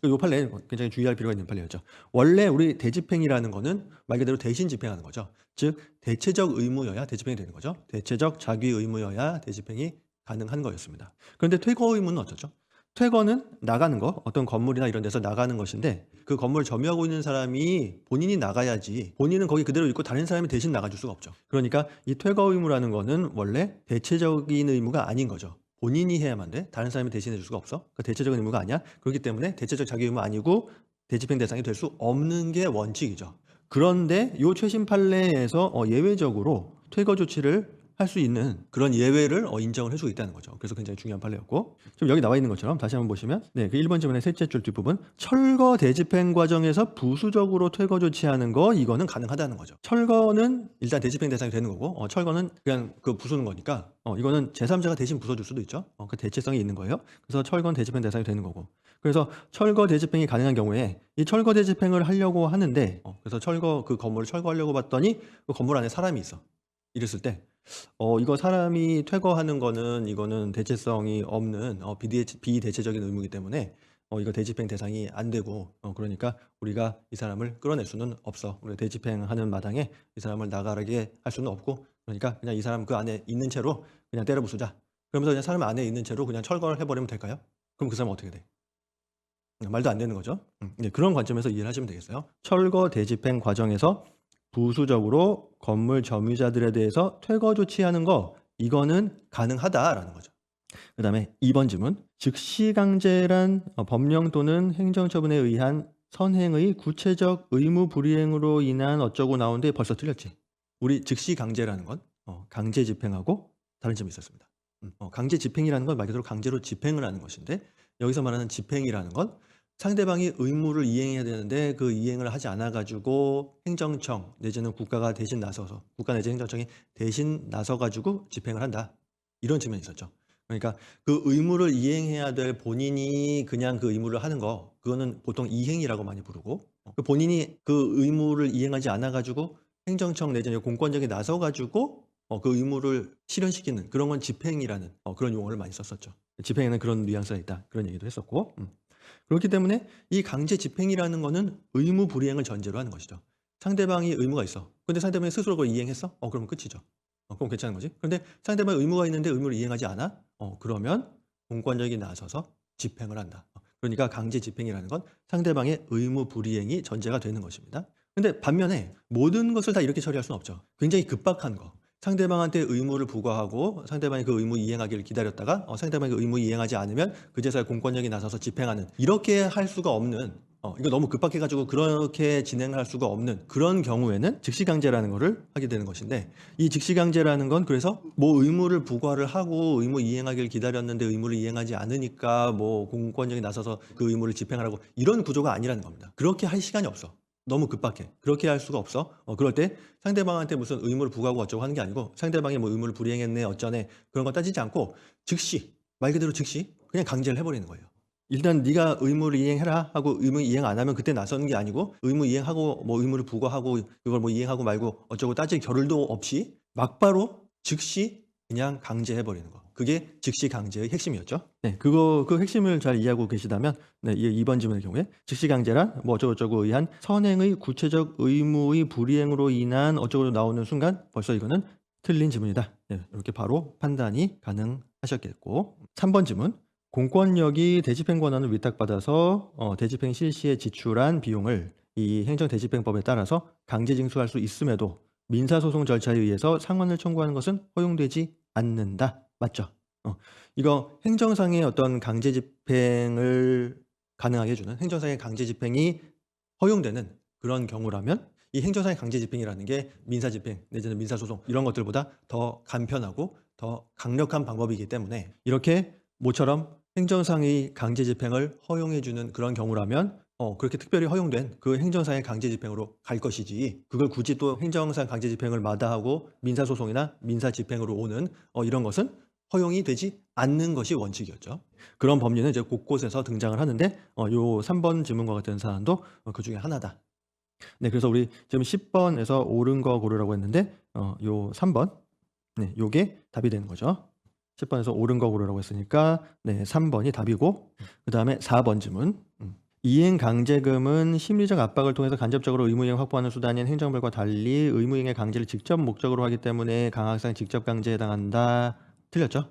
이 판례 굉장히 주의할 필요가 있는 판례였죠. 원래 우리 대집행이라는 거는 말 그대로 대신 집행하는 거죠. 즉 대체적 의무여야 대집행이 되는 거죠. 대체적 자기 의무여야 대집행이 가능한 거였습니다. 그런데 퇴거 의무는 어쩌죠? 퇴거는 나가는 거, 어떤 건물이나 이런 데서 나가는 것인데, 그 건물 점유하고 있는 사람이 본인이 나가야지, 본인은 거기 그대로 있고 다른 사람이 대신 나가줄 수가 없죠. 그러니까 이 퇴거 의무라는 거는 원래 대체적인 의무가 아닌 거죠. 본인이 해야만 돼. 다른 사람이 대신해 줄 수가 없어. 그러니까 대체적인 의무가 아니야. 그렇기 때문에 대체적 자기 의무 아니고 대집행 대상이 될 수 없는 게 원칙이죠. 그런데 이 최신 판례에서 예외적으로 퇴거 조치를 할 수 있는 그런 예외를 인정을 해주고 있다는 거죠. 그래서 굉장히 중요한 판례였고, 지금 여기 나와 있는 것처럼 다시 한번 보시면, 네, 그 1번 지문의 셋째 줄 뒷부분 철거 대집행 과정에서 부수적으로 퇴거 조치하는 거, 이거는 가능하다는 거죠. 철거는 일단 대집행 대상이 되는 거고, 철거는 그냥 그 부수는 거니까 이거는 제3자가 대신 부숴줄 수도 있죠. 그 대체성이 있는 거예요. 그래서 철거는 대집행 대상이 되는 거고, 그래서 철거 대집행이 가능한 경우에 이 철거 대집행을 하려고 하는데, 그래서 그 건물을 철거하려고 봤더니 그 건물 안에 사람이 있어. 이랬을 때 이거 사람이 퇴거하는 거는 이거는 대체성이 없는 비대체적인 의무이기 때문에 이거 대집행 대상이 안 되고, 그러니까 우리가 이 사람을 끌어낼 수는 없어. 우리가 대집행하는 마당에 이 사람을 나가게 할 수는 없고, 그러니까 그냥 이 사람 그 안에 있는 채로 그냥 때려 부수자. 그러면서 그냥 사람 안에 있는 채로 그냥 철거를 해버리면 될까요? 그럼 그 사람은 어떻게 돼? 말도 안 되는 거죠. 네, 그런 관점에서 이해를 하시면 되겠어요. 철거 대집행 과정에서 부수적으로 건물 점유자들에 대해서 퇴거 조치하는 거, 이거는 가능하다라는 거죠. 그 다음에 2번 질문. 즉시강제란 법령 또는 행정처분에 의한 선행의 구체적 의무 불이행으로 인한 어쩌고 나오는데 벌써 틀렸지. 우리 즉시강제라는 건 강제 집행하고 다른 점이 있었습니다. 강제 집행이라는 건 말 그대로 강제로 집행을 하는 것인데, 여기서 말하는 집행이라는 건 상대방이 의무를 이행해야 되는데 그 이행을 하지 않아 가지고 행정청 내지는 국가가 대신 나서서, 국가 내지 행정청이 대신 나서 가지고 집행을 한다, 이런 측면이 있었죠. 그러니까 그 의무를 이행해야 될 본인이 그냥 그 의무를 하는 거, 그거는 보통 이행이라고 많이 부르고, 본인이 그 의무를 이행하지 않아 가지고 행정청 내지는 공권력이 나서 가지고 그 의무를 실현시키는 그런 건 집행이라는 그런 용어를 많이 썼었죠. 집행에는 그런 뉘앙스가 있다, 그런 얘기도 했었고. 그렇기 때문에 이 강제 집행이라는 거는 의무 불이행을 전제로 하는 것이죠. 상대방이 의무가 있어. 근데 상대방이 스스로 그걸 이행했어? 그러면 끝이죠. 그럼 괜찮은 거지. 그런데 상대방이 의무가 있는데 의무를 이행하지 않아? 그러면 공권력이 나서서 집행을 한다. 그러니까 강제 집행이라는 건 상대방의 의무 불이행이 전제가 되는 것입니다. 근데 반면에 모든 것을 다 이렇게 처리할 수는 없죠. 굉장히 급박한 거, 상대방한테 의무를 부과하고 상대방이 그 의무 이행하기를 기다렸다가 상대방이 그 의무 이행하지 않으면 그제서야 공권력이 나서서 집행하는, 이렇게 할 수가 없는, 이거 너무 급박해 가지고 그렇게 진행할 수가 없는 그런 경우에는 즉시강제라는 거를 하게 되는 것인데, 이 즉시강제라는 건 그래서 뭐 의무를 부과를 하고 의무 이행하기를 기다렸는데 의무를 이행하지 않으니까 뭐 공권력이 나서서 그 의무를 집행하라고, 이런 구조가 아니라는 겁니다. 그렇게 할 시간이 없어. 너무 급박해. 그렇게 할 수가 없어. 그럴 때 상대방한테 무슨 의무를 부과하고 어쩌고 하는 게 아니고, 상대방이 뭐 의무를 불이행했네 어쩌네 그런 거 따지지 않고 즉시, 말 그대로 즉시 그냥 강제를 해버리는 거예요. 일단 네가 의무를 이행해라 하고 의무 이행 안 하면 그때 나서는 게 아니고, 의무 이행하고 뭐 의무를 부과하고 그걸 뭐 이행하고 말고 어쩌고 따질 겨를도 없이 막바로 즉시 그냥 강제해버리는 거. 그게 즉시 강제의 핵심이었죠. 네, 그 핵심을 잘 이해하고 계시다면, 네, 이 2번 질문의 경우에 즉시 강제란 뭐 어쩌고저쩌고 의한 선행의 구체적 의무의 불이행으로 인한 어쩌고 나오는 순간 벌써 이거는 틀린 질문이다. 네, 이렇게 바로 판단이 가능하셨겠고. 3번 질문. 공권력이 대집행 권한을 위탁받아서 대집행 실시에 지출한 비용을 이 행정대집행법에 따라서 강제 징수할 수 있음에도 민사소송 절차에 의해서 상환을 청구하는 것은 허용되지 않는다. 맞죠? 이거 행정상의 어떤 강제 집행을 가능하게 해주는, 행정상의 강제 집행이 허용되는 그런 경우라면 이 행정상의 강제 집행이라는 게 민사 집행 내지는 민사 소송 이런 것들보다 더 간편하고 더 강력한 방법이기 때문에 이렇게 모처럼 행정상의 강제 집행을 허용해 주는 그런 경우라면 그렇게 특별히 허용된 그 행정상의 강제 집행으로 갈 것이지 그걸 굳이 또 행정상 강제 집행을 마다하고 민사 소송이나 민사 집행으로 오는 이런 것은 허용이 되지 않는 것이 원칙이었죠. 그런 법리는 이제 곳곳에서 등장을 하는데 요 3번 질문과 같은 사안도 그중에 하나다. 네, 그래서 우리 지금 10 번에서 옳은 거 고르라고 했는데 요 3 번. 네, 요게 답이 되는 거죠. 10 번에서 옳은 거 고르라고 했으니까 네, 3 번이 답이고 그다음에 4번 질문. 이행 강제금은 심리적 압박을 통해서 간접적으로 의무이행 확보하는 수단인 행정벌과 달리 의무이행의 강제를 직접 목적으로 하기 때문에 강학상 직접 강제에 해당한다. 틀렸죠?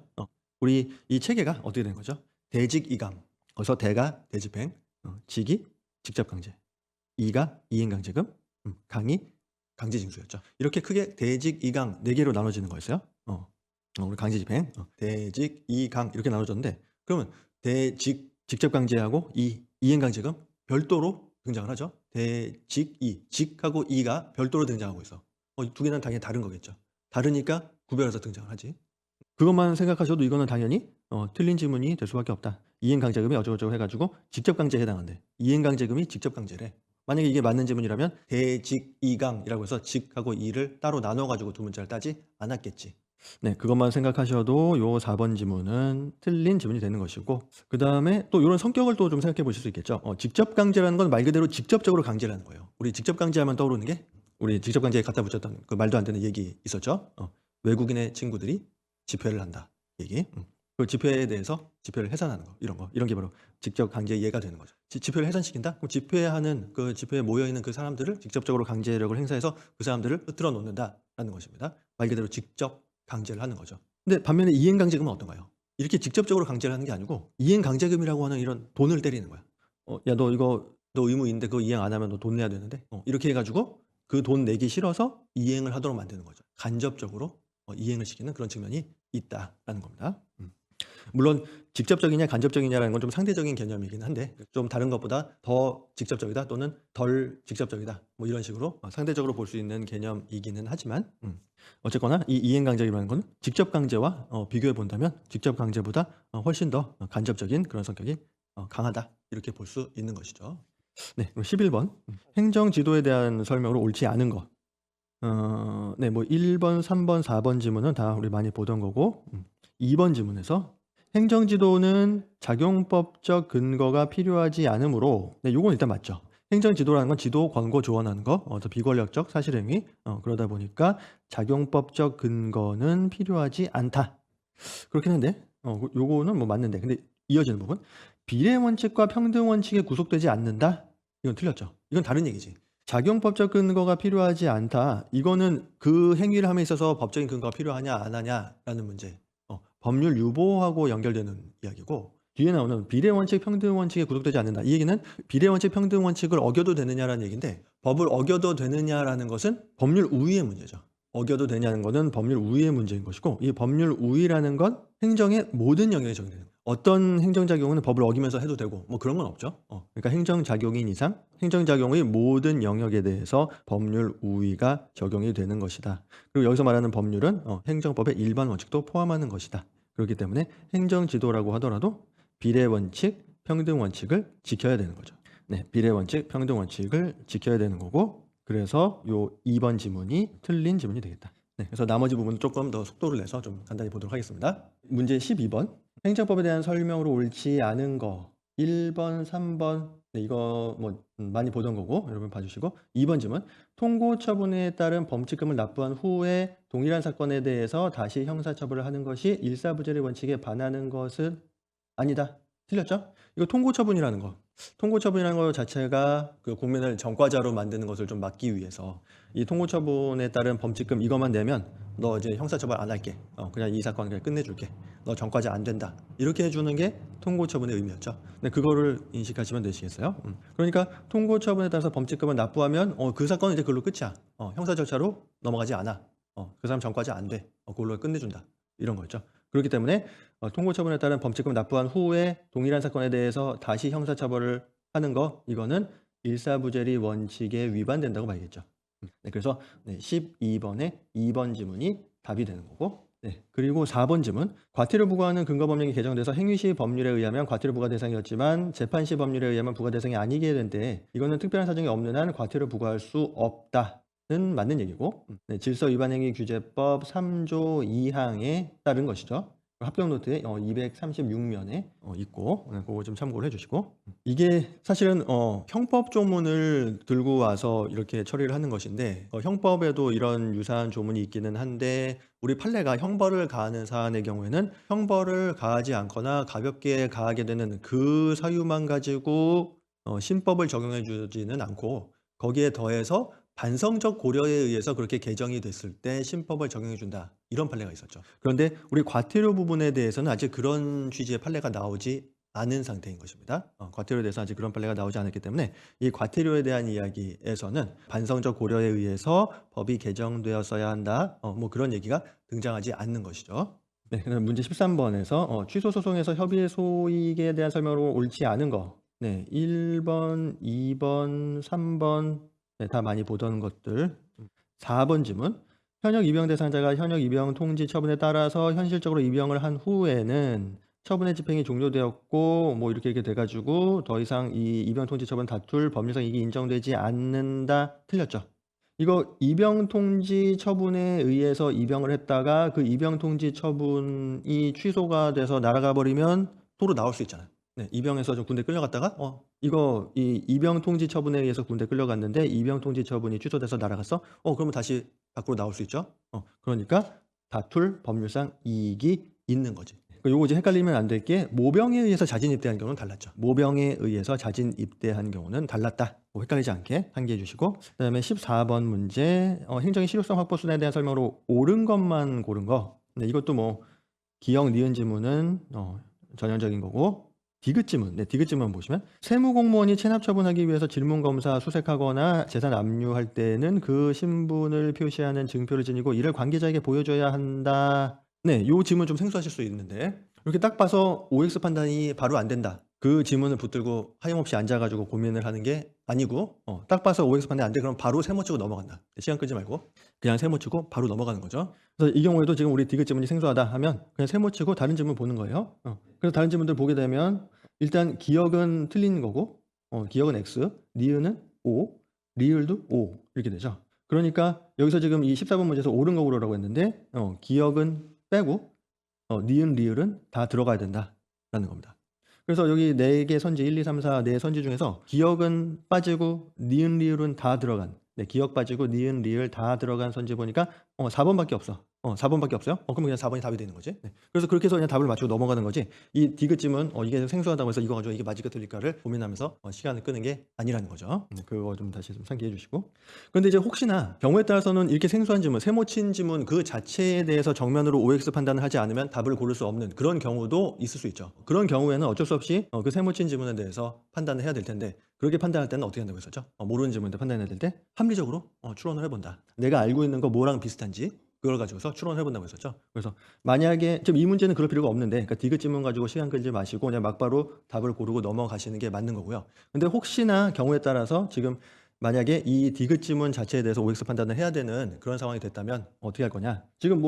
우리 이 체계가 어떻게 되는 거죠? 대직이강. 거기서 대가 대집행, 직이 직접 강제, 이가 이행 강제금, 강이 강제징수였죠. 이렇게 크게 대직, 이강 4개로 나눠지는 거였어요. 우리 강제집행, 대직, 이강 이렇게 나눠졌는데 그러면 대직 직접 강제하고 이행 강제금 별도로 등장을 하죠. 대직, 직하고 이가 별도로 등장하고 있어. 이 두 개는 당연히 다른 거겠죠. 다르니까 구별해서 등장을 하지. 그것만 생각하셔도 이거는 당연히 틀린 질문이 될 수밖에 없다. 이행 강제금이 어쩌고저쩌고 해 가지고 직접 강제에 해당한대. 이행 강제금이 직접 강제래. 만약에 이게 맞는 질문이라면 대직이강이라고 해서 직하고 이를 따로 나눠 가지고 두 문자를 따지 않았겠지. 네, 그것만 생각하셔도 요 4번 지문은 틀린 지문이 되는 것이고 그다음에 또 요런 성격을 또 좀 생각해 보실 수 있겠죠. 직접 강제라는 건 말 그대로 직접적으로 강제라는 거예요. 우리 직접 강제하면 떠오르는 게 우리 직접 강제에 갖다 붙였던 그 말도 안 되는 얘기 있었죠. 외국인의 친구들이 집회를 한다 얘기. 그 집회에 대해서 집회를 해산하는 거 이런 게 바로 직접 강제의 예가 되는 거죠. 집회를 해산시킨다? 그럼 집회하는 그 집회에 모여 있는 그 사람들을 직접적으로 강제력을 행사해서 그 사람들을 흐트러 놓는다라는 것입니다. 말 그대로 직접 강제를 하는 거죠. 근데 반면에 이행 강제금은 어떤가요? 이렇게 직접적으로 강제를 하는 게 아니고 이행 강제금이라고 하는 이런 돈을 때리는 거야. 야 너 이거 너 의무인데 그거 이행 안 하면 너 돈 내야 되는데 이렇게 해 가지고 그 돈 내기 싫어서 이행을 하도록 만드는 거죠. 간접적으로 이행을 시키는 그런 측면이 있다라는 겁니다. 물론 직접적이냐 간접적이냐라는 건 좀 상대적인 개념이긴 한데 좀 다른 것보다 더 직접적이다 또는 덜 직접적이다 뭐 이런 식으로 상대적으로 볼 수 있는 개념이기는 하지만 어쨌거나 이 이행 강제라는 건 직접 강제와 비교해 본다면 직접 강제보다 훨씬 더 간접적인 그런 성격이 강하다 이렇게 볼 수 있는 것이죠. 네, 그럼 11번 행정 지도에 대한 설명으로 옳지 않은 거. 네, 뭐 1 번, 3 번, 4번 지문은 다 우리 많이 보던 거고 2번 지문에서 행정 지도는 작용법적 근거가 필요하지 않으므로 네, 요건 일단 맞죠. 행정 지도라는 건 지도, 권고, 조언하는 거 더 비권력적 사실 행위 그러다 보니까 작용법적 근거는 필요하지 않다. 그렇긴 한데 요거는 뭐 맞는데 근데 이어지는 부분 비례 원칙과 평등 원칙에 구속되지 않는다. 이건 틀렸죠. 이건 다른 얘기지. 작용법적 근거가 필요하지 않다. 이거는 그 행위를 함에 있어서 법적인 근거가 필요하냐 안 하냐라는 문제. 법률 유보하고 연결되는 이야기고 뒤에 나오는 비례 원칙, 평등 원칙에 구속되지 않는다. 이 얘기는 비례 원칙, 평등 원칙을 어겨도 되느냐라는 얘기인데 법을 어겨도 되느냐라는 것은 법률 우위의 문제죠. 어겨도 되냐는 것은 법률 우위의 문제인 것이고 이 법률 우위라는 건 행정의 모든 영역에 적용되는 거예요. 어떤 행정작용은 법을 어기면서 해도 되고 뭐 그런 건 없죠. 그러니까 행정작용인 이상 행정작용의 모든 영역에 대해서 법률 우위가 적용이 되는 것이다. 그리고 여기서 말하는 법률은 행정법의 일반 원칙도 포함하는 것이다. 그렇기 때문에 행정지도라고 하더라도 비례 원칙, 평등 원칙을 지켜야 되는 거죠. 네, 비례 원칙, 평등 원칙을 지켜야 되는 거고 그래서 요 2번 지문이 틀린 지문이 되겠다. 네, 그래서 나머지 부분은 조금 더 속도를 내서 좀 간단히 보도록 하겠습니다. 문제 12번 행정법에 대한 설명으로 옳지 않은 거 1번, 3번 네, 이거 뭐 많이 보던 거고 여러분 봐주시고 2번 질문 통고 처분에 따른 범칙금을 납부한 후에 동일한 사건에 대해서 다시 형사처벌을 하는 것이 일사부재의 원칙에 반하는 것은 아니다. 틀렸죠? 이거 통고 처분이라는 거. 통고 처분이라는 것 자체가 그 국민을 전과자로 만드는 것을 좀 막기 위해서 이 통고 처분에 따른 범칙금 이것만 내면 너 이제 형사처벌 안 할게. 그냥 이 사건 그냥 끝내줄게. 너 전과자 안 된다. 이렇게 해주는 게 통고 처분의 의미였죠. 네, 그거를 인식하시면 되시겠어요? 그러니까 통고 처분에 따라서 범칙금을 납부하면 그 사건은 이제 그걸로 끝이야. 형사 절차로 넘어가지 않아. 그 사람 전과자 안 돼. 그걸로 끝내준다. 이런 거였죠. 그렇기 때문에 통고 처분에 따른 범칙금을 납부한 후에 동일한 사건에 대해서 다시 형사처벌을 하는 거 이거는 일사부재리 원칙에 위반된다고 봐야겠죠. 네, 그래서 네, 12번에 2번 지문이 답이 되는 거고, 네, 그리고 4번 지문. 과태료 부과하는 근거 법령이 개정돼서 행위시 법률에 의하면 과태료 부과 대상이었지만 재판시 법률에 의하면 부과 대상이 아니게 된 때 이거는 특별한 사정이 없는 한 과태료 부과할 수 없다는 맞는 얘기고, 네, 질서 위반 행위 규제법 3조 2항에 따른 것이죠. 합격 노트에 236면에 있고, 네, 그거 좀 참고를 해주시고, 이게 사실은 형법 조문을 들고 와서 이렇게 처리를 하는 것인데, 형법에도 이런 유사한 조문이 있기는 한데 우리 판례가 형벌을 가하는 사안의 경우에는 형벌을 가하지 않거나 가볍게 가하게 되는 그 사유만 가지고 신법을 적용해 주지는 않고, 거기에 더해서 반성적 고려에 의해서 그렇게 개정이 됐을 때 신법을 적용해 준다, 이런 판례가 있었죠. 그런데 우리 과태료 부분에 대해서는 아직 그런 취지의 판례가 나오지 않은 상태인 것입니다. 과태료에 대해서 아직 그런 판례가 나오지 않았기 때문에 이 과태료에 대한 이야기에서는 반성적 고려에 의해서 법이 개정되었어야 한다, 뭐 그런 얘기가 등장하지 않는 것이죠. 네, 그다음 문제 13번에서 취소 소송에서 협의의 소익에 대한 설명으로 옳지 않은 거. 네, 1번, 2번, 3번, 네, 다 많이 보던 것들. 4번 지문. 현역 입영 대상자가 현역 입영 통지 처분에 따라서 현실적으로 입영을 한 후에는 처분의 집행이 종료되었고 뭐 이렇게 돼 가지고 더 이상 이 입영 통지 처분 다툴 법률상 이익이 인정되지 않는다. 틀렸죠. 이거 입영 통지 처분에 의해서 입영을 했다가 그 입영 통지 처분이 취소가 돼서 날아가 버리면 도로 나올 수 있잖아요. 네, 입영해서 좀 군대 끌려갔다가 이거 이 입영 통지 처분에 의해서 군대 끌려갔는데 입영 통지 처분이 취소돼서 날아갔어. 그러면 다시 밖으로 나올 수 있죠. 그러니까 다툴 법률상 이익이 있는 거지. 요거 이제 헷갈리면 안 될 게, 모병에 의해서 자진 입대한 경우는 달랐죠. 모병에 의해서 자진 입대한 경우는 달랐다. 헷갈리지 않게 상기해 주시고, 그다음에 14번 문제, 행정의 실효성 확보 수단에 대한 설명으로 옳은 것만 고른 거. 네, 이것도 뭐 기역 니은 지문은 전형적인 거고, 디귿 지문. 네, 디귿 지문 보시면 세무공무원이 체납 처분하기 위해서 질문 검사 수색하거나 재산 압류할 때는 그 신분을 표시하는 증표를 지니고 이를 관계자에게 보여줘야 한다. 네, 요 지문 좀 생소하실 수 있는데, 이렇게 딱 봐서 OX 판단이 바로 안 된다, 그 지문을 붙들고 하염없이 앉아가지고 고민을 하는 게 아니고, 딱 봐서 OX 판단이 안 돼, 그럼 바로 세모 치고 넘어간다. 시간 끄지 말고 그냥 세모 치고 바로 넘어가는 거죠. 그래서 이 경우에도 지금 우리 디귿 지문이 생소하다 하면 그냥 세모 치고 다른 지문 보는 거예요. 그래서 다른 지문들 보게 되면 일단 기역은 틀린 거고, 기역은 X, 니은은 O, 리을도 O 이렇게 되죠. 그러니까 여기서 지금 이 14번 문제에서 옳은 거 고르라고 했는데 기역은 빼고 니은 리을은 다 들어가야 된다라는 겁니다. 그래서 여기 4개 선지 1, 2, 3, 4 네 선지 중에서 기역은 빠지고 니은 리을은 다 들어간, 네, 기역 빠지고 니은 리을 다 들어간 선지 보니까 4번밖에 없어. 4번밖에 없어요? 그럼 그냥 4번이 답이 되는 거지. 네. 그래서 그렇게 해서 그냥 답을 맞추고 넘어가는 거지. 이 디귿 지문 이게 생소하다고 해서 이거 가지고 이게 맞을까 틀릴까를 고민하면서 시간을 끄는 게 아니라는 거죠. 그거 좀 다시 좀 상기해 주시고. 그런데 이제 혹시나 경우에 따라서는 이렇게 생소한 지문, 세모친 지문 그 자체에 대해서 정면으로 OX 판단을 하지 않으면 답을 고를 수 없는 그런 경우도 있을 수 있죠. 그런 경우에는 어쩔 수 없이 그 세모친 지문에 대해서 판단을 해야 될 텐데, 그렇게 판단할 때는 어떻게 한다고 했었죠? 모르는 지문인데 판단해야 될 때 합리적으로 추론을 해본다. 내가 알고 있는 거 뭐랑 비슷한지 그걸 가지고서 추론을 해본다고 했었죠. 그래서 만약에 지금 이 문제는 그럴 필요가 없는데, 그러니까 디귿 지문 가지고 시간 끌지 마시고 그냥 막바로 답을 고르고 넘어가시는 게 맞는 거고요. 근데 혹시나 경우에 따라서 지금 만약에 이 디귿 지문 자체에 대해서 OX 판단을 해야 되는 그런 상황이 됐다면 어떻게 할 거냐? 지금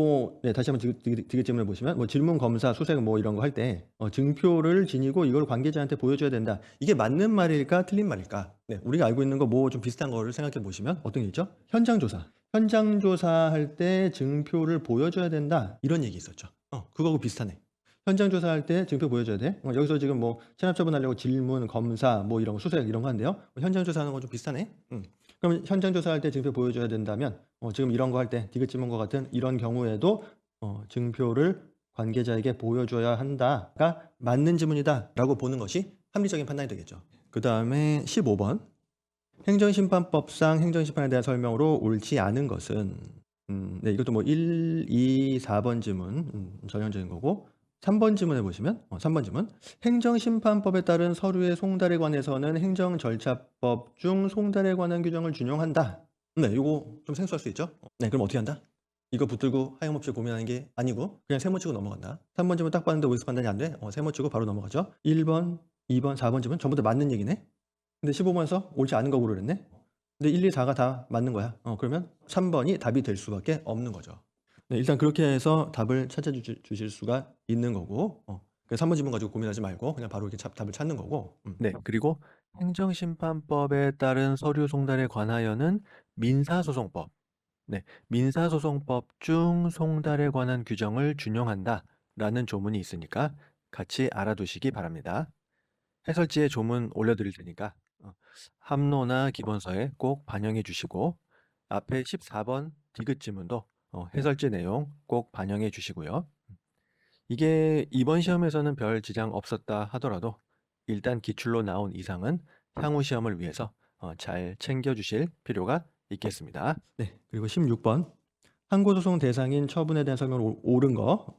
다시 한번 디귿 지문을 보시면 질문 검사 수색 뭐 이런 거 할 때 증표를 지니고 이걸 관계자한테 보여줘야 된다. 이게 맞는 말일까 틀린 말일까? 네, 우리가 알고 있는 거 뭐 좀 비슷한 거를 생각해 보시면 어떤 게 있죠? 현장 조사. 현장 조사할 때 증표를 보여줘야 된다, 이런 얘기 있었죠. 그거하고 비슷하네. 현장 조사할 때 증표 보여줘야 돼. 여기서 지금 뭐 체납 처분하려고 질문, 검사, 뭐 이런 거, 수색 이런 거 한대요. 현장 조사하는 건 좀 비슷하네. 그럼 현장 조사할 때 증표 보여줘야 된다면 지금 이런 거 할 때 디귿 지문과 같은 이런 경우에도 증표를 관계자에게 보여줘야 한다가 맞는 지문이다라고 보는 것이 합리적인 판단이 되겠죠. 그 다음에 15번. 행정심판법상 행정심판에 대한 설명으로 옳지 않은 것은, 네, 이것도 뭐 1, 2, 4번 지문 전형적인 거고, 3번 지문에 보시면 3번 지문, 행정심판법에 따른 서류의 송달에 관해서는 행정절차법 중 송달에 관한 규정을 준용한다. 네, 이거 좀 생소할 수 있죠. 네, 그럼 어떻게 한다? 이거 붙들고 하염없이 고민하는 게 아니고 그냥 세모 치고 넘어간다. 3번 지문 딱 봤는데 OX 판단이 안 돼? 세모 치고 바로 넘어가죠. 1번, 2번, 4번 지문 전부 다 맞는 얘기네. 근데 15번에서 옳지 않은 거 고르랬네. 근데 1, 2, 4가 다 맞는 거야. 그러면 3 번이 답이 될 수밖에 없는 거죠. 네, 일단 그렇게 해서 답을 찾아 주실 수가 있는 거고 그 3번 지문 가지고 고민하지 말고 그냥 바로 이렇게 답을 찾는 거고. 네. 그리고 행정심판법에 따른 서류 송달에 관하여는 민사소송법, 네, 민사소송법 중 송달에 관한 규정을 준용한다라는 조문이 있으니까 같이 알아두시기 바랍니다. 해설지에 조문 올려드릴 테니까 함노나 기본서에 꼭 반영해 주시고 앞에 14번 디귿 지문도 해설지 내용 꼭 반영해 주시고요. 이게 이번 시험에서는 별 지장 없었다 하더라도 일단 기출로 나온 이상은 향후 시험을 위해서 잘 챙겨주실 필요가 있겠습니다. 네. 그리고 16번 항고소송 대상인 처분에 대한 설명을 옳은 거.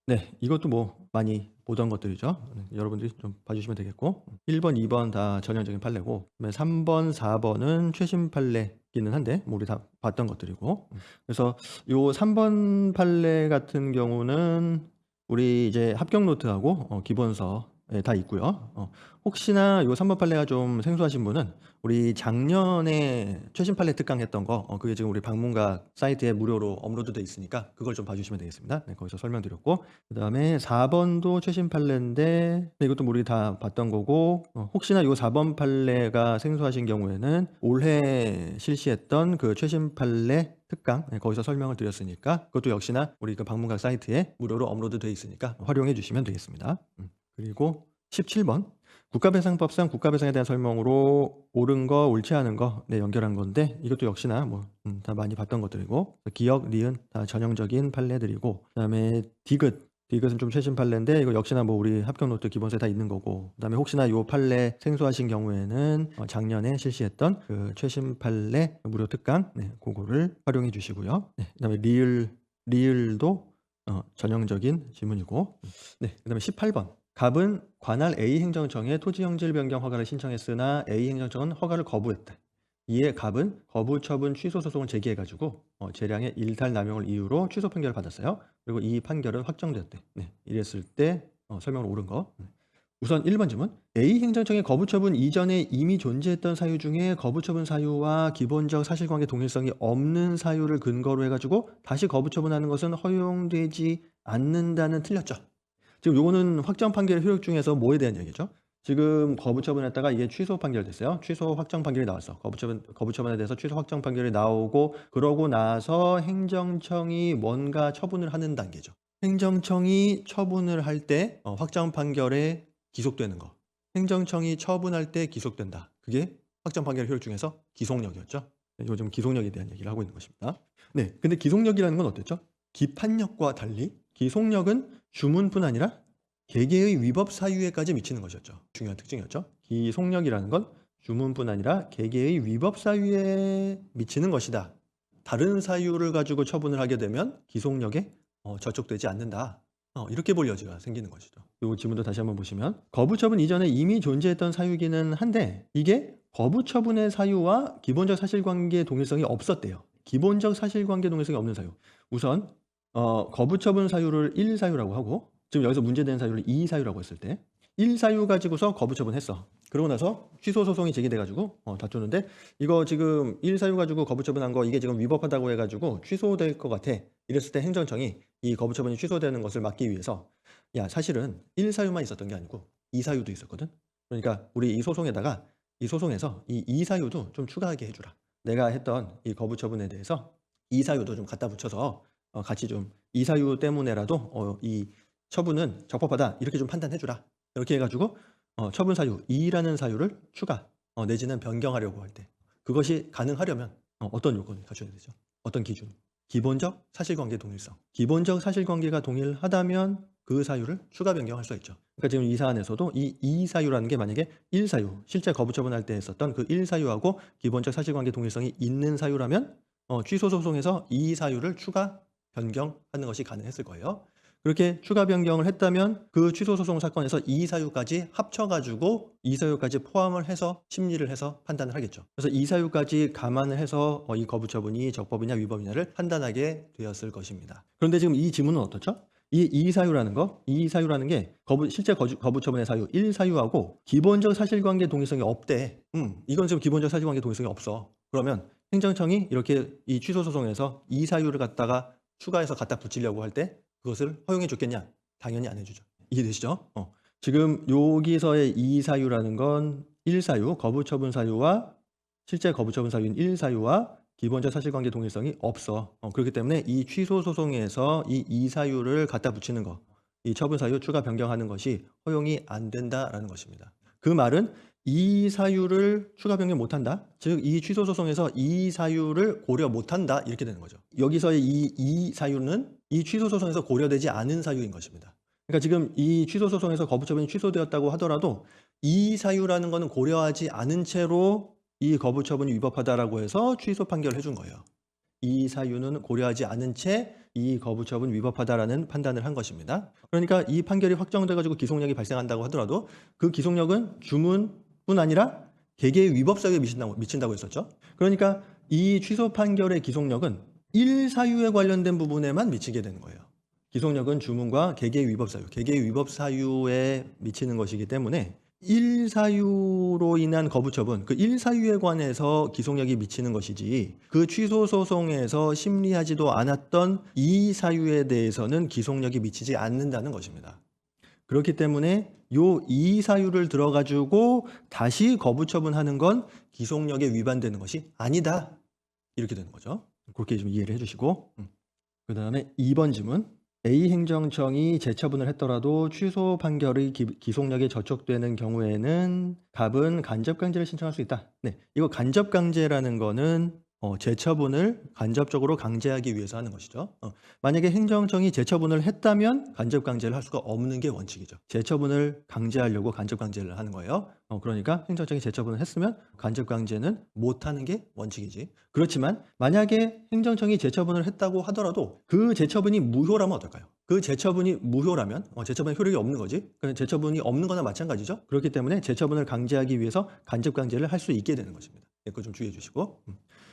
네. 이것도 뭐 많이 보던 것들이죠. 네, 여러분들이 좀 봐 주시면 되겠고 1번, 2번 다 전형적인 판례고 그다음에 3번, 4번은 최신 판례기는 한데 뭐 우리 다 봤던 것들이고 그래서 요 3번 판례 같은 경우는 우리 이제 합격 노트하고 기본서에 다 있고요. 혹시나 요 3번 판례가 좀 생소하신 분은 우리 작년에 최신 판례 특강했던 거 그게 지금 우리 방문각 사이트에 무료로 업로드돼 있으니까 그걸 좀 봐 주시면 되겠습니다. 네, 거기서 설명드렸고 그다음에 4번도 최신 판례인데 이것도 우리 다 봤던 거고 혹시나 요 4번 판례가 생소하신 경우에는 올해 실시했던 그 최신 판례 특강 거기서 설명을 드렸으니까 그것도 역시나 우리 그 방문각 사이트에 무료로 업로드돼 있으니까 활용해 주시면 되겠습니다. 그리고 17번 국가배상법상 국가배상에 대한 설명으로 옳은 거, 옳지 않은 거 연결한 건데 이것도 역시나 뭐 다 많이 봤던 것들이고 기역, 니은 다 전형적인 판례들이고 그다음에 디귿은 좀 최신 판례인데 이거 역시나 뭐 우리 합격 노트 기본서에 다 있는 거고 그다음에 혹시나 요 판례 생소하신 경우에는 작년에 실시했던 그 최신 판례 무료 특강 그거를 활용해 주시고요. 그다음에 리을도 전형적인 지문이고 그다음에 18번 갑은 관할 A 행정청에 토지 형질 변경 허가를 신청했으나 A 행정청은 허가를 거부했다. 이에 갑은 거부 처분 취소 소송을 제기해 가지고 재량의 일탈 남용을 이유로 취소 판결을 받았어요. 그리고 이 판결은 확정되었대. 이랬을 때 설명을 옳은 거. 우선 1번 질문. A 행정청의 거부 처분 이전에 이미 존재했던 사유 중에 거부 처분 사유와 기본적 사실관계 동일성이 없는 사유를 근거로 해 가지고 다시 거부 처분하는 것은 허용되지 않는다는 틀렸죠. 지금 요거는 확정 판결 효력 중에서 뭐에 대한 얘기죠? 지금 거부 처분했다가 이게 취소 판결됐어요. 취소 확정 판결이 나왔어. 거부 처분에 대해서 취소 확정 판결이 나오고 그러고 나서 행정청이 뭔가 처분을 하는 단계죠. 행정청이 처분을 할 때 확정 판결에 기속되는 거. 행정청이 처분할 때 기속된다. 그게 확정 판결 효력 중에서 기속력이었죠. 요즘 기속력에 대한 얘기를 하고 있는 것입니다. 네, 근데 기속력이라는 건 어땠죠? 기판력과 달리 기속력은 주문뿐 아니라 개개의 위법 사유에까지 미치는 것이었죠. 중요한 특징이었죠. 기속력이라는 건 주문뿐 아니라 개개의 위법 사유에 미치는 것이다. 다른 사유를 가지고 처분을 하게 되면 기속력에 저촉되지 않는다. 이렇게 볼 여지가 생기는 것이죠. 이 지문도 다시 한번 보시면 거부 처분 이전에 이미 존재했던 사유기는 한데 이게 거부 처분의 사유와 기본적 사실관계 동일성이 없었대요. 기본적 사실관계 동일성이 없는 사유. 우선 거부 처분 사유를 1사유라고 하고 지금 여기서 문제되는 사유를 2사유라고 했을 때 1사유 가지고서 거부 처분했어. 그러고 나서 취소 소송이 제기돼 가지고 다투는데 이거 지금 1사유 가지고 거부 처분한 거 이게 지금 위법하다고 해 가지고 취소될 것 같아. 이랬을 때 행정청이 이 거부 처분이 취소되는 것을 막기 위해서 야, 사실은 1사유만 있었던 게 아니고 2사유도 있었거든. 그러니까 우리 이 소송에다가 이 소송에서 이 2사유도 좀 추가하게 해 주라. 내가 했던 이 거부 처분에 대해서 2사유도 좀 갖다 붙여서 같이 좀 2사유 때문에라도 이 처분은 적법하다. 이렇게 좀 판단해 주라. 이렇게 해 가지고 처분 사유 2라는 사유를 추가 내지는 변경하려고 할 때 그것이 가능하려면 어떤 요건을 갖춰야 되죠? 어떤 기준? 기본적 사실관계 동일성. 기본적 사실관계가 동일하다면 그 사유를 추가 변경할 수 있죠. 그러니까 지금 이 사안에서도 이 2사유라는 게 만약에 1사유, 실제 거부 처분할 때 했었던 그 1사유하고 기본적 사실관계 동일성이 있는 사유라면 취소 소송에서 2사유를 추가 변경하는 것이 가능했을 거예요. 그렇게 추가 변경을 했다면 그 취소 소송 사건에서 2사유까지 합쳐 가지고 2사유까지 포함을 해서 심리를 해서 판단을 하겠죠. 그래서 2사유까지 감안을 해서 이 거부 처분이 적법이냐 위법이냐를 판단하게 되었을 것입니다. 그런데 지금 이 지문은 어떻죠? 이 이사유라는 거, 이사유라는 게 실제 거부 처분의 사유 1사유하고 기본적 사실관계 동일성이 없대. 이건 지금 기본적 사실관계 동일성이 없어. 그러면 행정청이 이렇게 이 취소 소송에서 이사유를 갖다가 추가해서 갖다 붙이려고 할 때 그것을 허용해 줬겠냐? 당연히 안 해주죠. 이해되시죠? 지금 여기서의 이사유라는 건 1사유, 거부 처분 사유와 실제 거부 처분 사유인 1사유와 기본적 사실관계 동일성이 없어. 그렇기 때문에 이 취소 소송에서 이 이사유를 갖다 붙이는 거, 이 처분 사유 추가 변경하는 것이 허용이 안 된다라는 것입니다. 그 말은 이 사유를 추가 변경 못한다. 즉 이 취소 소송에서 이 사유를 고려 못한다 이렇게 되는 거죠. 여기서의 이 사유는 이 취소 소송에서 고려되지 않은 사유인 것입니다. 그러니까 지금 이 취소 소송에서 거부 처분이 취소되었다고 하더라도 이 사유라는 것은 고려하지 않은 채로 이 거부 처분이 위법하다라고 해서 취소 판결을 해준 거예요. 이 사유는 고려하지 않은 채 이 거부 처분 위법하다라는 판단을 한 것입니다. 그러니까 이 판결이 확정돼 가지고 기속력이 발생한다고 하더라도 그 기속력은 주문뿐 아니라 개개의 위법 사유에 미친다고 했었죠. 그러니까 이 취소 판결의 기속력은 1사유에 관련된 부분에만 미치게 되는 거예요. 기속력은 주문과 개개의 위법 사유, 개개의 위법 사유에 미치는 것이기 때문에 1사유로 인한 거부 처분, 그 1사유에 관해서 기속력이 미치는 것이지 그 취소 소송에서 심리하지도 않았던 2사유에 대해서는 기속력이 미치지 않는다는 것입니다. 그렇기 때문에 요 2사유를 들어가지고 다시 거부 처분하는 건 기속력에 위반되는 것이 아니다. 이렇게 되는 거죠. 그렇게 좀 이해를 해주시고, 그 다음에 2번 질문. A 행정청이 재처분을 했더라도 취소 판결의 기속력에 저촉되는 경우에는 갑은 간접강제를 신청할 수 있다. 네, 이거 간접강제라는 거는 재처분을 간접적으로 강제하기 위해서 하는 것이죠. 만약에 행정청이 재처분을 했다면 간접강제를 할 수가 없는 게 원칙이죠. 재처분을 강제하려고 간접강제를 하는 거예요. 그러니까 행정청이 재처분을 했으면 간접강제는 못하는 게 원칙이지. 그렇지만 만약에 행정청이 재처분을 했다고 하더라도 그 재처분이 무효라면 어떨까요? 그 재처분이 무효라면 재처분의 효력이 없는 거지. 재처분이 없는 거나 마찬가지죠. 그렇기 때문에 재처분을 강제하기 위해서 간접강제를 할 수 있게 되는 것입니다. 그거 좀 주의해 주시고.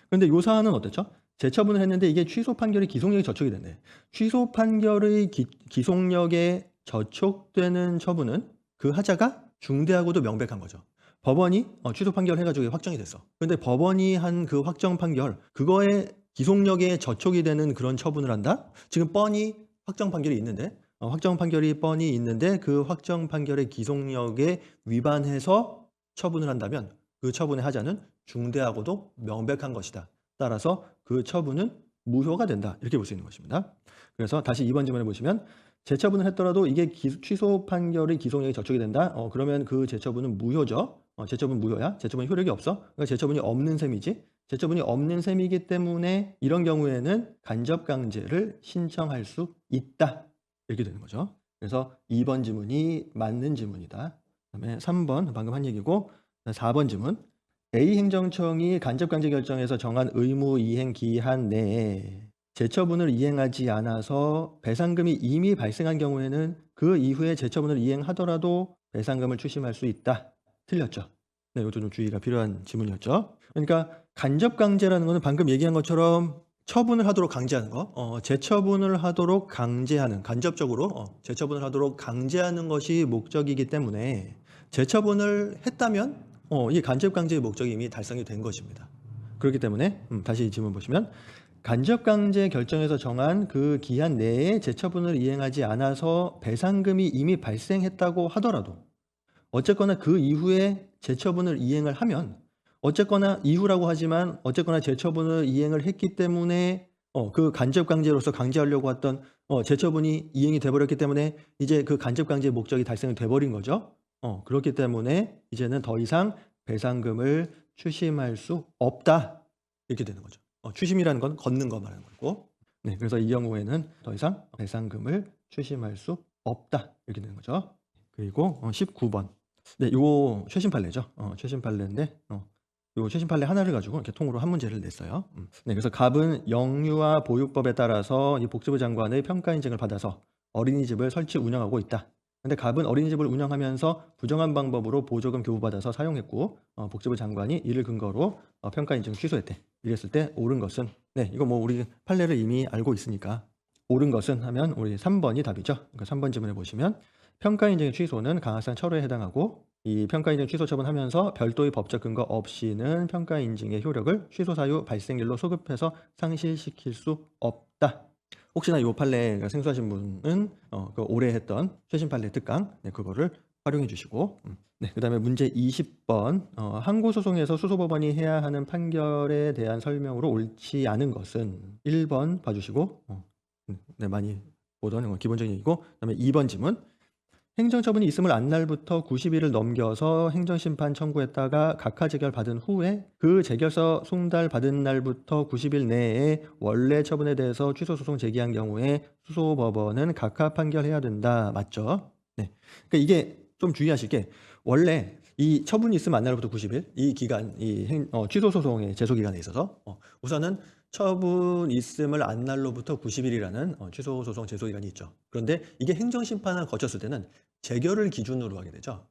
그런데 요 사안은 어땠죠? 재처분을 했는데 이게 취소 판결이 기속력이 저촉이 됐네. 취소 판결의 기속력에 저촉되는 처분은 그 하자가 중대하고도 명백한 거죠. 법원이 취소 판결 해가지고 확정이 됐어. 그런데 법원이 한 그 확정 판결, 그거에 기속력에 저촉이 되는 그런 처분을 한다? 지금 뻔히 확정 판결이 있는데, 확정 판결이 뻔히 있는데 그 확정 판결의 기속력에 위반해서 처분을 한다면 그 처분의 하자는 중대하고도 명백한 것이다. 따라서 그 처분은 무효가 된다. 이렇게 볼 수 있는 것입니다. 그래서 다시 2번 질문에 보시면 재처분을 했더라도 이게 취소 판결의 기속력이 저촉이 된다. 그러면 그 재처분은 무효죠. 재처분 무효야. 재처분 효력이 없어. 그러니까 재처분이 없는 셈이지. 재처분이 없는 셈이기 때문에 이런 경우에는 간접강제를 신청할 수 있다. 이렇게 되는 거죠. 그래서 2번 질문이 맞는 질문이다. 그다음에 3번 방금 한 얘기고 4번 질문. A 행정청이 간접강제 결정에서 정한 의무 이행 기한 내에 재처분을 이행하지 않아서 배상금이 이미 발생한 경우에는 그 이후에 재처분을 이행하더라도 배상금을 추심할 수 있다. 틀렸죠? 네, 이것도 좀 주의가 필요한 질문이었죠. 그러니까 간접강제라는 것은 방금 얘기한 것처럼 처분을 하도록 강제하는 거, 재처분을 하도록 강제하는, 간접적으로 재처분을 하도록 강제하는 것이 목적이기 때문에 재처분을 했다면 이 간접강제의 목적이 이미 달성이 된 것입니다. 그렇기 때문에 다시 질문 보시면 간접강제 결정에서 정한 그 기한 내에 재처분을 이행하지 않아서 배상금이 이미 발생했다고 하더라도 어쨌거나 그 이후에 재처분을 이행을 하면 어쨌거나 이후라고 하지만 어쨌거나 재처분을 이행을 했기 때문에 그 간접강제로서 강제하려고 했던 재처분이 이행이 돼버렸기 때문에 이제 그 간접강제의 목적이 달성이 돼버린 거죠. 그렇기 때문에 이제는 더 이상 배상금을 추심할 수 없다. 이렇게 되는 거죠. 추심이라는 건 걷는 거 말하는 거고. 네, 그래서 이 경우에는 더 이상 배상금을 추심할 수 없다. 이렇게 되는 거죠. 그리고 19번. 네, 이거 최신 판례죠. 최신 판례인데 요 최신 판례 하나를 가지고 이렇게 통으로 한 문제를 냈어요. 네, 그래서 갑은 영유아 보육법에 따라서 이 복지부 장관의 평가 인증을 받아서 어린이집을 설치 운영하고 있다. 근데 갑은 어린이집을 운영하면서 부정한 방법으로 보조금 교부받아서 사용했고 복지부 장관이 이를 근거로 평가 인증 취소했대. 이랬을 때 옳은 것은 이거 뭐 우리 판례를 이미 알고 있으니까 옳은 것은 하면 우리 3번이 답이죠. 그러니까 3번 지문에 보시면 평가 인정의 취소는 강화상 철회에 해당하고 이 평가 인정 취소 처분하면서 별도의 법적 근거 없이는 평가 인증의 효력을 취소 사유 발생일로 소급해서 상실시킬 수 없다. 혹시나 이 판례가 생소하신 분은 그 올해 했던 최신 판례 특강 그거를 활용해 주시고 네, 그다음에 문제 20번 항고소송에서 수소법원이 해야 하는 판결에 대한 설명으로 옳지 않은 것은 1번 봐주시고 네, 많이 보던 기본적인 얘기고 그다음에 2번 지문 행정처분이 있음을 안날부터 90일을 넘겨서 행정심판 청구했다가 각하 재결 받은 후에 그 재결서 송달 받은 날부터 90일 내에 원래 처분에 대해서 취소소송 제기한 경우에 수소법원은 각하 판결해야 된다. 맞죠? 네. 그러니까 이게 좀 주의하실 게 원래 이 처분이 있으면 안날부터 90일 이 기간 취소소송의 제소기간에 있어서 우선은 처분 있음을 안날로부터 90일이라는 취소소송 제소기간이 있죠. 그런데 이게 행정심판을 거쳤을 때는 재결을 기준으로 하게 되죠.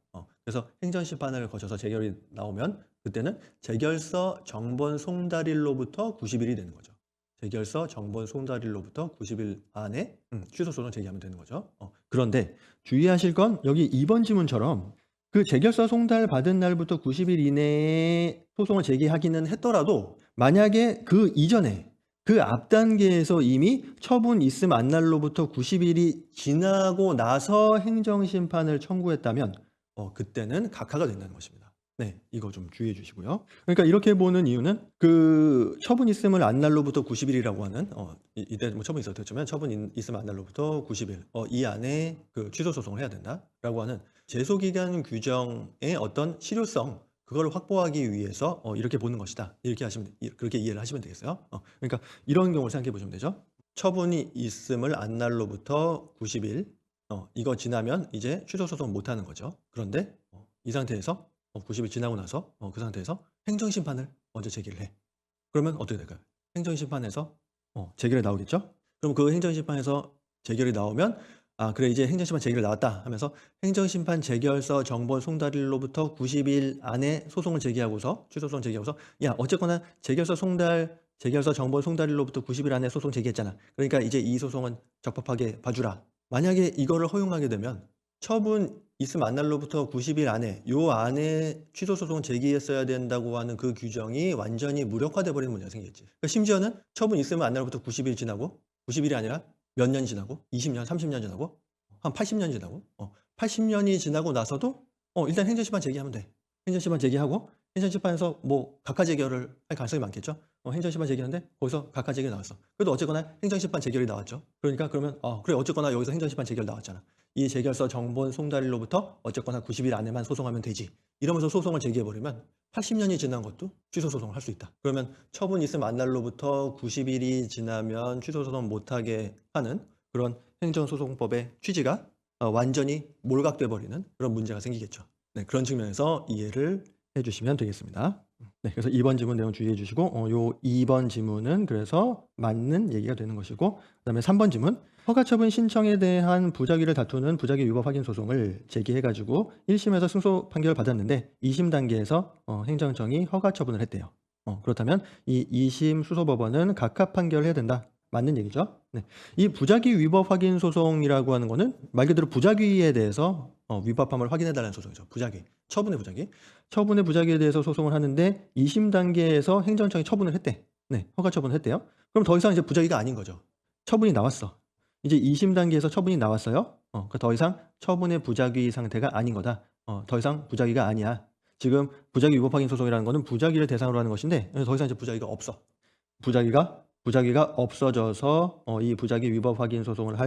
그래서 행정심판을 거쳐서 재결이 나오면 그때는 재결서 정본 송달일로부터 90일이 되는 거죠. 재결서 정본 송달일로부터 90일 안에 취소소송 제기하면 되는 거죠. 그런데 주의하실 건 여기 2번 지문처럼 그 재결서 송달 받은 날부터 90일 이내에 소송을 제기하기는 했더라도 만약에 그 이전에 그 앞 단계에서 이미 처분 있음 안날로부터 90일이 지나고 나서 행정심판을 청구했다면 그때는 각하가 된다는 것입니다. 네, 이거 좀 주의해 주시고요. 그러니까 이렇게 보는 이유는 그 처분 있음을 안날로부터 90일이라고 하는 이때 뭐 처분 있었겠지만 처분 있음 안날로부터 90일 이 안에 그 취소 소송을 해야 된다라고 하는 제소기간 규정의 어떤 실효성 그걸 확보하기 위해서 이렇게 보는 것이다. 이렇게 그렇게 이해를 하시면 되겠어요. 그러니까 이런 경우를 생각해 보시면 되죠. 처분이 있음을 안날로부터 90일 이거 지나면 이제 취소 소송 못 하는 거죠. 그런데 이 상태에서 90일 지나고 나서 그 상태에서 행정심판을 먼저 제기를 해. 그러면 어떻게 될까요? 행정심판에서 재결이 나오겠죠? 그럼 그 행정심판에서 재결이 나오면 그래 이제 행정심판 재결이 나왔다 하면서 행정심판 재결서 정본 송달일로부터 90일 안에 소송을 제기하고서 취소소송 제기하고서 야 어쨌거나 재결서 정본 송달일로부터 90일 안에 소송 제기했잖아. 그러니까 이제 이 소송은 적법하게 봐주라. 만약에 이거를 허용하게 되면 처분 있음 안날로부터 90일 안에 요 안에 취소소송 제기했어야 된다고 하는 그 규정이 완전히 무력화돼 버리는 문제가 생기겠지. 그러니까 심지어는 처분 있음 안날로부터 90일 지나고 90일이 아니라 몇 년 지나고 20년, 30년 지나고 한 80년 지나고 80년이 지나고 나서도 일단 행정심판 제기하면 돼. 행정심판 제기하고 행정심판에서 뭐 각하 재결을 할 가능성이 많겠죠. 행정심판 제기하는데 거기서 각하 재결이 나왔어. 그래도 어쨌거나 행정심판 재결이 나왔죠. 그러니까 그러면 그래 어쨌거나 여기서 행정심판 재결 나왔잖아. 이 재결서 정본 송달일로부터 어쨌거나 90일 안에만 소송하면 되지. 이러면서 소송을 제기해버리면 80년이 지난 것도 취소소송을 할 수 있다. 그러면 처분 있음 안날로부터 90일이 지나면 취소소송 못하게 하는 그런 행정소송법의 취지가 완전히 몰각돼 버리는 그런 문제가 생기겠죠. 네, 그런 측면에서 이해를 해주시면 되겠습니다. 네, 그래서 2번 지문 내용 주의해 주시고 요 2번 지문은 그래서 맞는 얘기가 되는 것이고 그다음에 3번 지문 허가처분 신청에 대한 부작위를 다투는 부작위 위법 확인 소송을 제기해가지고 1심에서 승소 판결을 받았는데 2심 단계에서 행정청이 허가처분을 했대요. 그렇다면 이 2심 수소법원은 각하 판결을 해야 된다. 맞는 얘기죠. 네. 이 부작위 위법 확인 소송이라고 하는 거는 말 그대로 부작위에 대해서 위법함을 확인해달라는 소송이죠. 부작위, 처분의 부작위. 처분의 부작위에 대해서 소송을 하는데 2심 단계에서 행정청이 처분을 했대. 네, 허가 처분을 했대요. 그럼 더 이상 이제 부작위가 아닌 거죠. 처분이 나왔어. 이제 2심 단계에서 처분이 나왔어요. 그러니까 더 이상 처분의 부작위 상태가 아닌 거다. 더 이상 부작위가 아니야. 지금 부작위 위법 확인 소송이라는 거는 부작위를 대상으로 하는 것인데 더 이상 이제 부작위가 없어. 부작위가 없어져서 이 부작위 위법 확인 소송을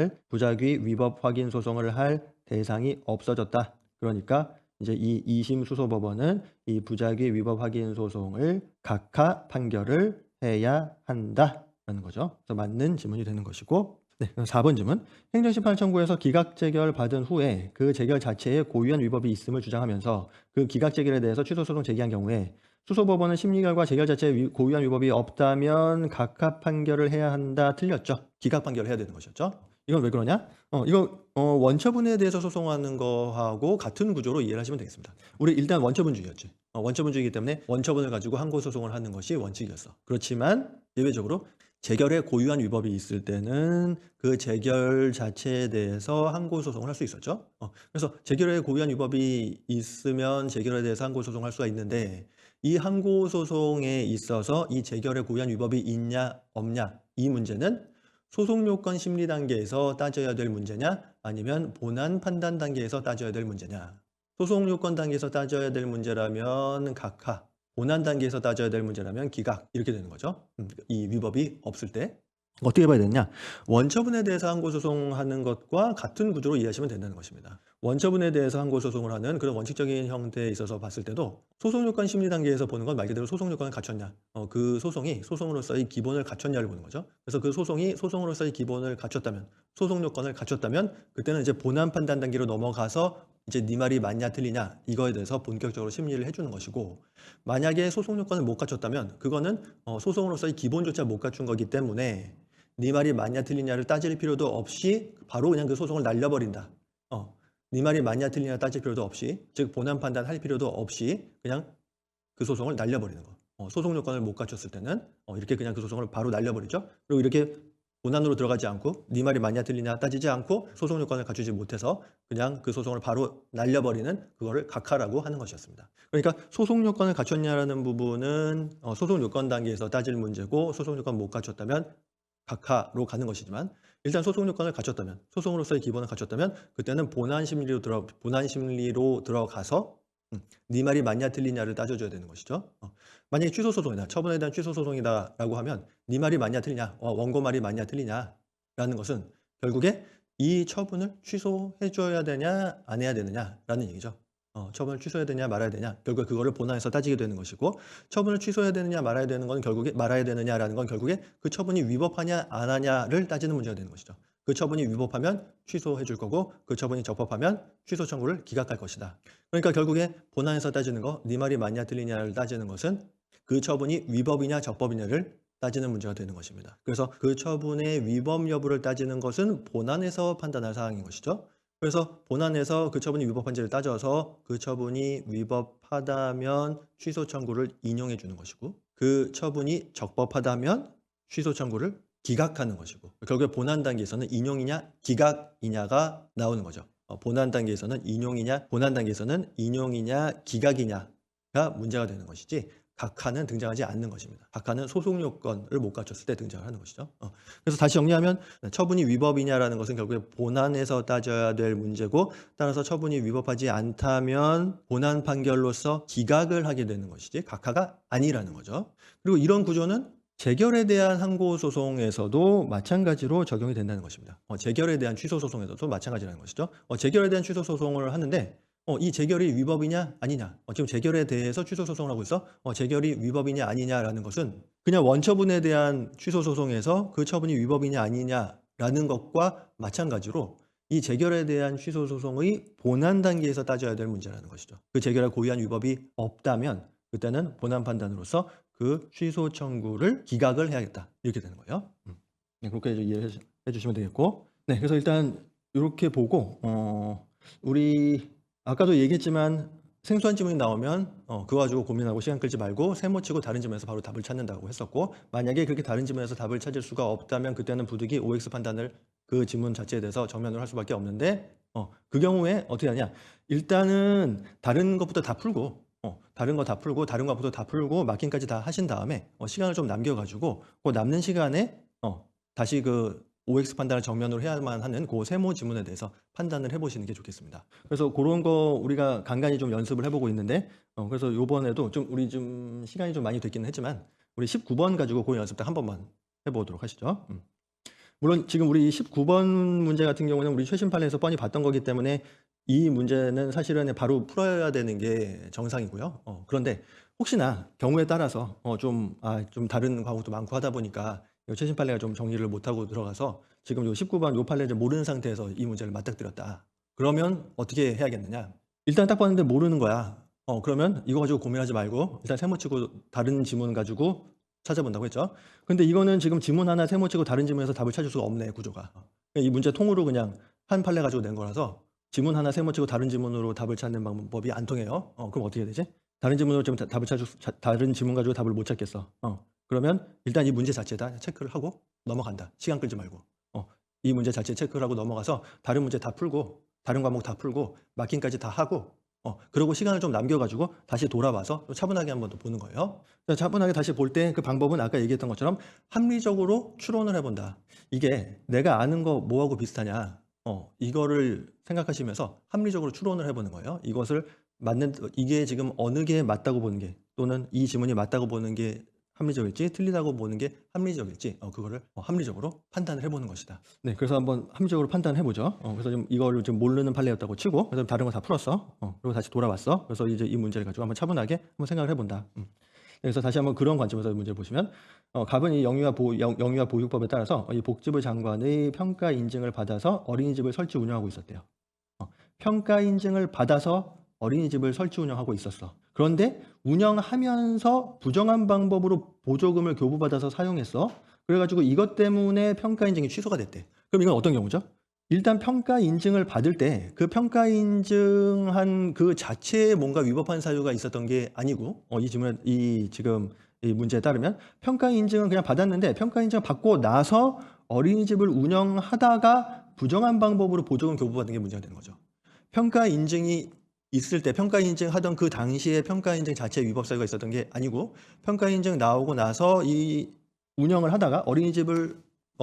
할 대상이 없어졌다. 그러니까 이제 이 2심 수소법원은 이 부작위 위법 확인 소송을 각하 판결을 해야 한다라는 거죠. 그래서 맞는 지문이 되는 것이고 네, 4번 지문. 행정심판 청구에서 기각재결 받은 후에 그 재결 자체에 고유한 위법이 있음을 주장하면서 그 기각재결에 대해서 취소소송 제기한 경우에 수소법원은 심리결과 재결 자체에 고유한 위법이 없다면 각하 판결을 해야 한다. 틀렸죠. 기각 판결을 해야 되는 것이었죠. 이건 왜 그러냐? 이거 원처분에 대해서 소송하는 거하고 같은 구조로 이해를 하시면 되겠습니다. 우리 일단 원처분주의였지. 원처분주의이기 때문에 원처분을 가지고 항고소송을 하는 것이 원칙이었어. 그렇지만 예외적으로 재결의 고유한 위법이 있을 때는 그 재결 자체에 대해서 항고 소송을 할 수 있었죠. 그래서 재결의 고유한 위법이 있으면 재결에 대해서 항고 소송을 할 수가 있는데 이 항고 소송에 있어서 이 재결의 고유한 위법이 있냐 없냐 이 문제는 소송 요건 심리 단계에서 따져야 될 문제냐 아니면 본안 판단 단계에서 따져야 될 문제냐. 소송 요건 단계에서 따져야 될 문제라면 각하, 본안 단계에서 따져야 될 문제라면 기각 이렇게 되는 거죠. 이 위법이 없을 때 어떻게 봐야 되느냐? 원처분에 대해서 항고 소송하는 것과 같은 구조로 이해하시면 된다는 것입니다. 원처분에 대해서 항고 소송을 하는 그런 원칙적인 형태에 있어서 봤을 때도 소송 요건 심리 단계에서 보는 건 말 그대로 소송 요건을 갖췄냐, 그 소송이 소송으로서의 기본을 갖췄냐를 보는 거죠. 그래서 그 소송이 소송으로서의 기본을 갖췄다면, 소송 요건을 갖췄다면 그때는 이제 본안 판단 단계로 넘어가서 이제 네 말이 맞냐 틀리냐 이거에 대해서 본격적으로 심리를 해주는 것이고, 만약에 소송 요건을 못 갖췄다면 그거는 소송으로서의 기본조차 못 갖춘 거기 때문에 네 말이 맞냐 틀리냐를 따질 필요도 없이 바로 그냥 그 소송을 날려버린다. 네 말이 맞냐 틀리냐 따질 필요도 없이, 즉 본안 판단할 필요도 없이 그냥 그 소송을 날려버리는 거. 소송 요건을 못 갖췄을 때는 이렇게 그냥 그 소송을 바로 날려버리죠. 그리고 이렇게 본안으로 들어가지 않고 네 말이 맞냐 틀리냐 따지지 않고 소송 요건을 갖추지 못해서 그냥 그 소송을 바로 날려버리는 그거를 각하라고 하는 것이었습니다. 그러니까 소송 요건을 갖췄냐라는 부분은 소송 요건 단계에서 따질 문제고, 소송 요건 못 갖췄다면 각하로 가는 것이지만, 일단 소송 요건을 갖췄다면, 소송으로서의 기본을 갖췄다면 그때는 본안 심리로 들어가서 네 말이 맞냐 틀리냐를 따져줘야 되는 것이죠. 만약에 취소 소송이다, 처분에 대한 취소 소송이다라고 하면 네 말이 맞냐 틀리냐, 원고 말이 맞냐 틀리냐라는 것은 결국에 이 처분을 취소해줘야 되냐 안 해야 되느냐라는 얘기죠. 처분을 취소해야 되냐 말아야 되냐, 결국에 그거를 본안에서 따지게 되는 것이고, 처분을 취소해야 되느냐 말아야 되는 건 결국에 말아야 되느냐라는 건 결국에 그 처분이 위법하냐 안 하냐를 따지는 문제가 되는 것이죠. 그 처분이 위법하면 취소해 줄 거고, 그 처분이 적법하면 취소 청구를 기각할 것이다. 그러니까 결국에 본안에서 따지는 거, 네 말이 맞냐 틀리냐를 따지는 것은 그 처분이 위법이냐 적법이냐를 따지는 문제가 되는 것입니다. 그래서 그 처분의 위법 여부를 따지는 것은 본안에서 판단할 사항인 것이죠. 그래서 본안에서 그 처분이 위법한지를 따져서 그 처분이 위법하다면 취소 청구를 인용해 주는 것이고, 그 처분이 적법하다면 취소 청구를 기각하는 것이고, 결국에 본안 단계에서는 인용이냐 기각이냐가 나오는 거죠. 본안 단계에서는 인용이냐 기각이냐가 문제가 되는 것이지, 각하는 등장하지 않는 것입니다. 각하는 소송 요건을 못 갖췄을 때 등장을 하는 것이죠. 그래서 다시 정리하면 처분이 위법이냐라는 것은 결국에 본안에서 따져야 될 문제고, 따라서 처분이 위법하지 않다면 본안 판결로서 기각을 하게 되는 것이지 각하가 아니라는 거죠. 그리고 이런 구조는 재결에 대한 항고 소송에서도 마찬가지로 적용이 된다는 것입니다. 재결에 대한 취소 소송에서도 마찬가지라는 것이죠. 재결에 대한 취소 소송을 하는데 이 재결이 위법이냐 아니냐, 지금 재결에 대해서 취소 소송을 하고 있어. 재결이 위법이냐 아니냐라는 것은 그냥 원처분에 대한 취소 소송에서 그 처분이 위법이냐 아니냐라는 것과 마찬가지로 이 재결에 대한 취소 소송의 본안 단계에서 따져야 될 문제라는 것이죠. 그 재결에 고유한 위법이 없다면 그때는 본안 판단으로서 그 취소 청구를 기각을 해야겠다, 이렇게 되는 거예요. 네, 그렇게 이해해 주시면 되겠고, 네, 그래서 일단 이렇게 보고 우리 아까도 얘기했지만 생소한 지문이 나오면 그거 가지고 고민하고 시간 끌지 말고 세모치고 다른 지문에서 바로 답을 찾는다고 했었고, 만약에 그렇게 다른 지문에서 답을 찾을 수가 없다면 그때는 부득이 OX 판단을 그 지문 자체에 대해서 정면으로 할 수밖에 없는데, 그 경우에 어떻게 하냐, 일단은 다른 것부터 다 풀고 다른 것부터 다 풀고 마킹까지 다 하신 다음에 시간을 좀 남겨가지고 그 남는 시간에 다시 그 OX 판단을 정면으로 해야만 하는 그 세모 지문에 대해서 판단을 해보시는 게 좋겠습니다. 그래서 그런 거 우리가 간간히 좀 연습을 해보고 있는데, 그래서 이번에도 좀 우리 좀 시간이 좀 많이 됐기는 했지만 우리 19번 가지고 그 연습 때 한 번만 해보도록 하시죠. 물론 지금 우리 19번 문제 같은 경우는 우리 최신 판례에서 뻔히 봤던 거기 때문에 이 문제는 사실은 바로 풀어야 되는 게 정상이고요. 그런데 혹시나 경우에 따라서 좀 다른 과목도 많고 하다 보니까 최신 판례가 좀 정리를 못하고 들어가서 지금 요 19번 요 판례를 모르는 상태에서 이 문제를 맞닥뜨렸다. 그러면 어떻게 해야겠느냐? 일단 딱 봤는데 모르는 거야. 그러면 이거 가지고 고민하지 말고 일단 세모치고 다른 지문 가지고 찾아본다고 했죠. 근데 이거는 지금 지문 하나 세모치고 다른 지문에서 답을 찾을 수가 없네, 구조가. 이 문제 통으로 그냥 한 판례 가지고 낸 거라서 지문 하나 세모치고 다른 지문으로 답을 찾는 방법이 안 통해요. 그럼 어떻게 해야 되지? 다른 지문으로 지금 다른 지문 가지고 답을 못 찾겠어. 그러면 일단 이 문제 자체다 체크를 하고 넘어간다. 시간 끌지 말고. 이 문제 자체 체크를 하고 넘어가서 다른 문제 다 풀고 다른 과목 다 풀고 마킹까지 다 하고 그러고 시간을 좀 남겨 가지고 다시 돌아와서 또 차분하게 한번 더 보는 거예요. 자, 차분하게 다시 볼 때 그 방법은 아까 얘기했던 것처럼 합리적으로 추론을 해 본다. 이게 내가 아는 거 뭐하고 비슷하냐? 이거를 생각하시면서 합리적으로 추론을 해 보는 거예요. 이것을 이게 지금 어느 게 맞다고 보는 게 또는 이 지문이 맞다고 보는 게 합리적일지 틀리다고 보는 게 합리적일지 그거를 합리적으로 판단을 해 보는 것이다. 네, 그래서 한번 합리적으로 판단해 보죠. 그래서 지금 이거를 좀 모르는 판례였다고 치고 그다음에 다른 거 다 풀었어. 그리고 다시 돌아왔어. 그래서 이제 이 문제를 가지고 한번 차분하게 한번 생각을 해 본다. 그래서 다시 한번 그런 관점에서 문제를 보시면 갑은 이 영유아 보육법에 따라서 이 복지부 장관의 평가 인증을 받아서 어린이집을 설치 운영하고 있었대요. 평가 인증을 받아서 어린이집을 설치 운영하고 있었어. 그런데 운영하면서 부정한 방법으로 보조금을 교부받아서 사용했어. 그래가지고 이것 때문에 평가 인증이 취소가 됐대. 그럼 이건 어떤 경우죠? 일단 평가 인증을 받을 때 그 평가 인증한 그 자체에 뭔가 위법한 사유가 있었던 게 아니고 지금 이 문제에 따르면 평가 인증은 그냥 받았는데 평가 인증을 받고 나서 어린이집을 운영하다가 부정한 방법으로 보조금 교부받은 게 문제가 되는 거죠. 평가 인증이 있을 때 평가 인증하던 그 당시에 평가 인증 자체에 위법 사유가 있었던 게 아니고 평가 인증 나오고 나서 이 운영을 하다가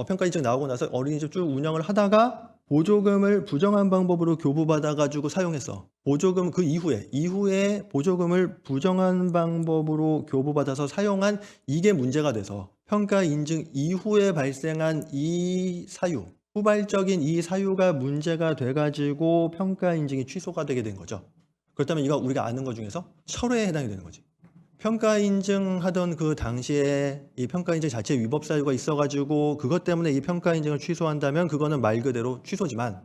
평가 인증 나오고 나서 어린이집 쭉 운영을 하다가 보조금을 부정한 방법으로 교부받아 가지고 사용했어. 보조금 그 이후에 보조금을 부정한 방법으로 교부받아서 사용한 이게 문제가 돼서 평가 인증 이후에 발생한 이 사유, 후발적인 이 사유가 문제가 돼 가지고 평가 인증이 취소가 되게 된 거죠. 그렇다면 이거 우리가 아는 것 중에서 철회에 해당이 되는 거지. 평가 인증하던 그 당시에 이 평가 인증 자체에 위법 사유가 있어 가지고 그것 때문에 이 평가 인증을 취소한다면 그거는 말 그대로 취소지만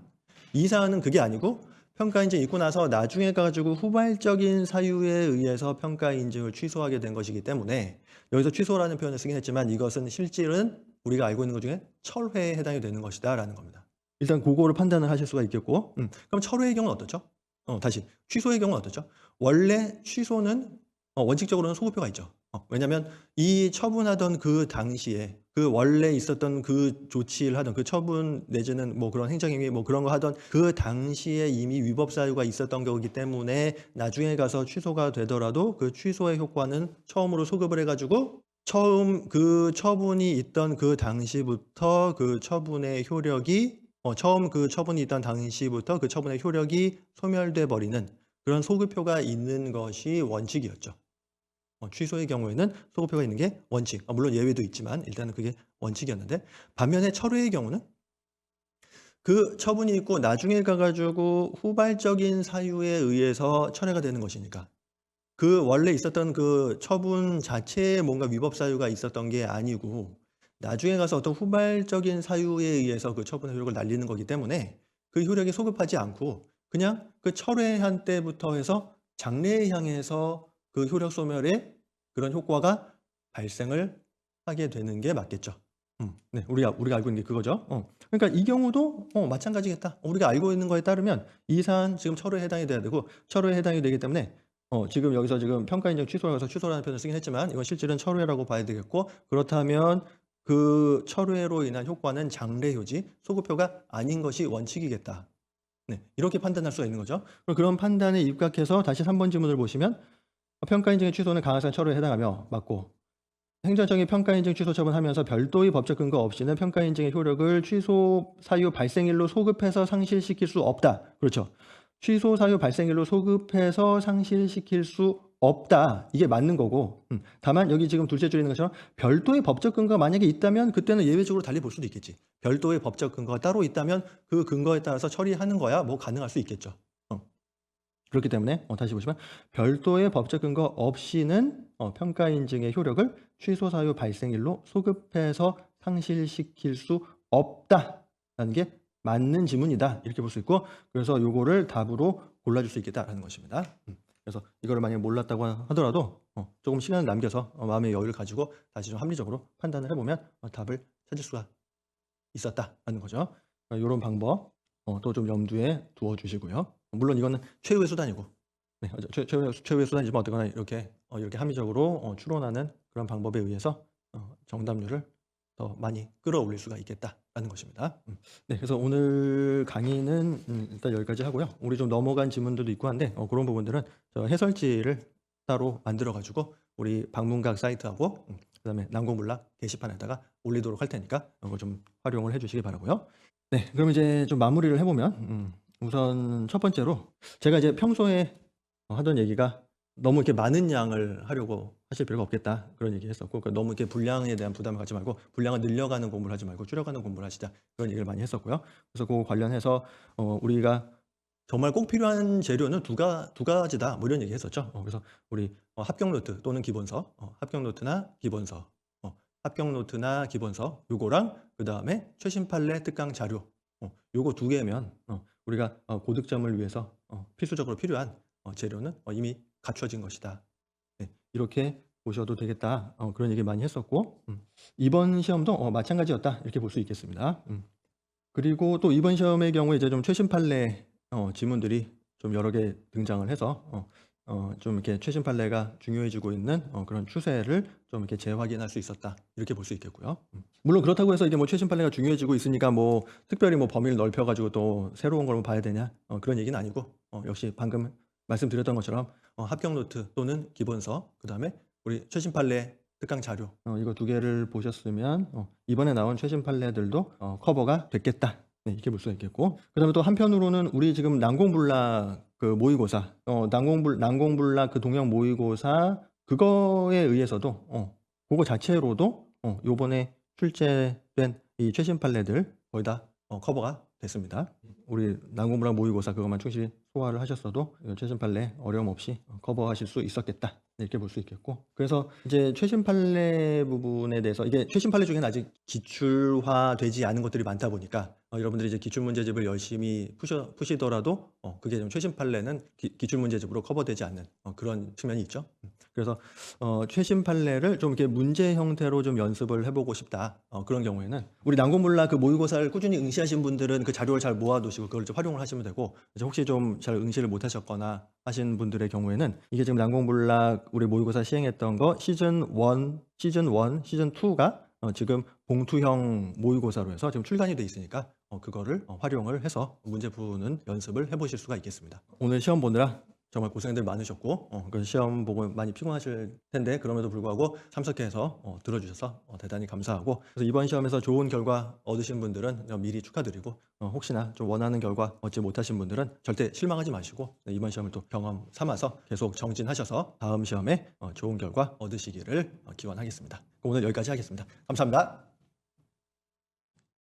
이 사안은 그게 아니고 평가 인증 있고 나서 나중에 가지고 후발적인 사유에 의해서 평가 인증을 취소하게 된 것이기 때문에 여기서 취소라는 표현을 쓰긴 했지만 이것은 실질은 우리가 알고 있는 것 중에 철회에 해당이 되는 것이다 라는 겁니다. 일단 그거를 판단을 하실 수가 있겠고 그럼 철회의 경우는 어떻죠? 다시 취소의 경우는 어떻죠? 원래 취소는 원칙적으로는 소급표가 있죠. 왜냐하면 이 처분하던 그 당시에 그 원래 있었던 그 조치를 하던 그 처분 내지는 뭐 그런 행정행위 뭐 그런 거 하던 그 당시에 이미 위법 사유가 있었던 거기 때문에 나중에 가서 취소가 되더라도 그 취소의 효과는 처음으로 소급을 해가지고 처음 그 처분이 있던 그 당시부터 그 처분의 효력이 처음 그 처분이 있던 당시부터 그 처분의 효력이 소멸돼 버리는 그런 소급표가 있는 것이 원칙이었죠. 취소의 경우에는 소급표가 있는 게 원칙. 물론 예외도 있지만 일단은 그게 원칙이었는데 반면에 철회의 경우는 그 처분이 있고 나중에 가가지고 후발적인 사유에 의해서 철회가 되는 것이니까 그 원래 있었던 그 처분 자체에 뭔가 위법 사유가 있었던 게 아니고 나중에 가서 어떤 후발적인 사유에 의해서 그 처분의 효력을 날리는 거기 때문에 그 효력이 소급하지 않고 그냥 그 철회한 때부터 해서 장래에 향해서 그 효력 소멸의 그런 효과가 발생을 하게 되는 게 맞겠죠. 네, 우리가 알고 있는 게 그거죠. 그러니까 이 경우도 마찬가지겠다. 우리가 알고 있는 거에 따르면 이 사안 지금 철회에 해당이 돼야 되고 철회에 해당이 되기 때문에 지금 여기서 지금 평가 인증 취소라서 취소라는 표현을 쓰긴 했지만 이건 실질은 철회라고 봐야 되겠고 그렇다면 그 철회로 인한 효과는 장래효지 소급표가 아닌 것이 원칙이겠다. 네, 이렇게 판단할 수가 있는 거죠. 그런 판단에 입각해서 다시 3번 지문을 보시면 평가 인증의 취소는 강화상 철회에 해당하며 맞고 행정청이 평가 인증 취소 처분하면서 별도의 법적 근거 없이는 평가 인증의 효력을 취소 사유 발생일로 소급해서 상실시킬 수 없다. 그렇죠. 취소 사유 발생일로 소급해서 상실시킬 수 없다. 이게 맞는 거고 다만 여기 지금 둘째 줄에 있는 것처럼 별도의 법적 근거가 만약에 있다면 그때는 예외적으로 달리 볼 수도 있겠지. 별도의 법적 근거가 따로 있다면 그 근거에 따라서 처리하는 거야 뭐 가능할 수 있겠죠. 그렇기 때문에 다시 보시면 별도의 법적 근거 없이는 평가 인증의 효력을 취소 사유 발생일로 소급해서 상실시킬 수 없다라는 게 맞는 지문이다 이렇게 볼 수 있고 그래서 요거를 답으로 골라줄 수 있겠다라는 것입니다. 그래서 이거를 만약에 몰랐다고 하더라도 조금 시간을 남겨서 마음의 여유를 가지고 다시 좀 합리적으로 판단을 해보면 답을 찾을 수가 있었다라는 거죠. 이런 방법 또 좀 염두에 두어주시고요. 물론 이거는 최후의 수단이고 네, 최후의 수단이지만 어쨌거나 이렇게 합리적으로 추론하는 그런 방법에 의해서 정답률을 더 많이 끌어올릴 수가 있겠다라는 것입니다. 네, 그래서 오늘 강의는 일단 여기까지 하고요. 우리 좀 넘어간 지문들도 있고 한데 그런 부분들은 저 해설지를 따로 만들어 가지고 우리 방문각 사이트하고 그다음에 난공불락 게시판에다가 올리도록 할 테니까 그거 좀 활용을 해주시기 바라고요. 네, 그럼 이제 좀 마무리를 해보면 우선 첫 번째로 제가 이제 평소에 하던 얘기가 너무 이렇게 많은 양을 하려고 하실 필요가 없겠다 그런 얘기 했었고, 그러니까 너무 이렇게 분량에 대한 부담을 갖지 말고 분량을 늘려가는 공부를 하지 말고 줄여가는 공부를 하시자 그런 얘기를 많이 했었고요. 그래서 그거 관련해서 우리가 정말 꼭 필요한 재료는 두 가지다 뭐 이런 얘기 했었죠. 그래서 우리 합격 노트 또는 기본서, 합격 노트나 기본서, 합격 노트나 기본서 요거랑 그 다음에 최신 판례 특강 자료 요거 두 개면 우리가 고득점을 위해서 필수적으로 필요한 재료는 이미 갖춰진 것이다. 네, 이렇게 보셔도 되겠다. 그런 얘기 많이 했었고 이번 시험도 마찬가지였다 이렇게 볼 수 있겠습니다. 그리고 또 이번 시험의 경우에 이제 좀 최신 판례 지문들이 좀 여러 개 등장을 해서 좀 이렇게 최신 판례가 중요해지고 있는 그런 추세를 좀 이렇게 재확인할 수 있었다 이렇게 볼 수 있겠고요. 물론 그렇다고 해서 이게 뭐 최신 판례가 중요해지고 있으니까 뭐 특별히 뭐 범위를 넓혀가지고 또 새로운 걸 봐야 되냐 그런 얘기는 아니고 역시 방금 말씀드렸던 것처럼 합격 노트 또는 기본서 그 다음에 우리 최신 판례 특강 자료 이거 두 개를 보셨으면 이번에 나온 최신 판례들도 커버가 됐겠다. 네, 이렇게 볼 수가 있겠고, 그다음에 또 한편으로는 우리 지금 난공불락 그 모의고사, 난공불락 그 동영 모의고사 그거에 의해서도 그거 자체로도 요번에 출제된 이 최신 판례들 거의 다 커버가 됐습니다. 우리 난공불락 모의고사 그것만 충실히 소화를 하셨어도 최신 판례 어려움 없이 커버하실 수 있었겠다 이렇게 볼 수 있겠고, 그래서 이제 최신 판례 부분에 대해서 이게 최신 판례 중에는 아직 기출화되지 않은 것들이 많다 보니까 여러분들이 이제 기출문제집을 열심히 푸시더라도 그게 좀 최신 판례는 기출문제집으로 커버되지 않는 그런 측면이 있죠. 그래서 최신 판례를 좀 이렇게 문제 형태로 좀 연습을 해보고 싶다 그런 경우에는 우리 난공불락 그 모의고사를 꾸준히 응시하신 분들은 그 자료를 잘 모아두시고 그걸 좀 활용을 하시면 되고, 이제 혹시 좀 잘 응시를 못하셨거나 하신 분들의 경우에는 이게 지금 난공불락 우리 모의고사 시행했던 거 시즌 1, 시즌 2가 지금 봉투형 모의고사로 해서 지금 출간이 돼 있으니까 그거를 활용을 해서 문제 푸는 연습을 해보실 수가 있겠습니다. 오늘 시험 보느라 정말 고생들 많으셨고 그 시험 보고 많이 피곤하실 텐데 그럼에도 불구하고 참석해서 들어주셔서 대단히 감사하고, 그래서 이번 시험에서 좋은 결과 얻으신 분들은 미리 축하드리고 혹시나 좀 원하는 결과 얻지 못하신 분들은 절대 실망하지 마시고 이번 시험을 또 경험 삼아서 계속 정진하셔서 다음 시험에 좋은 결과 얻으시기를 기원하겠습니다. 오늘 여기까지 하겠습니다. 감사합니다.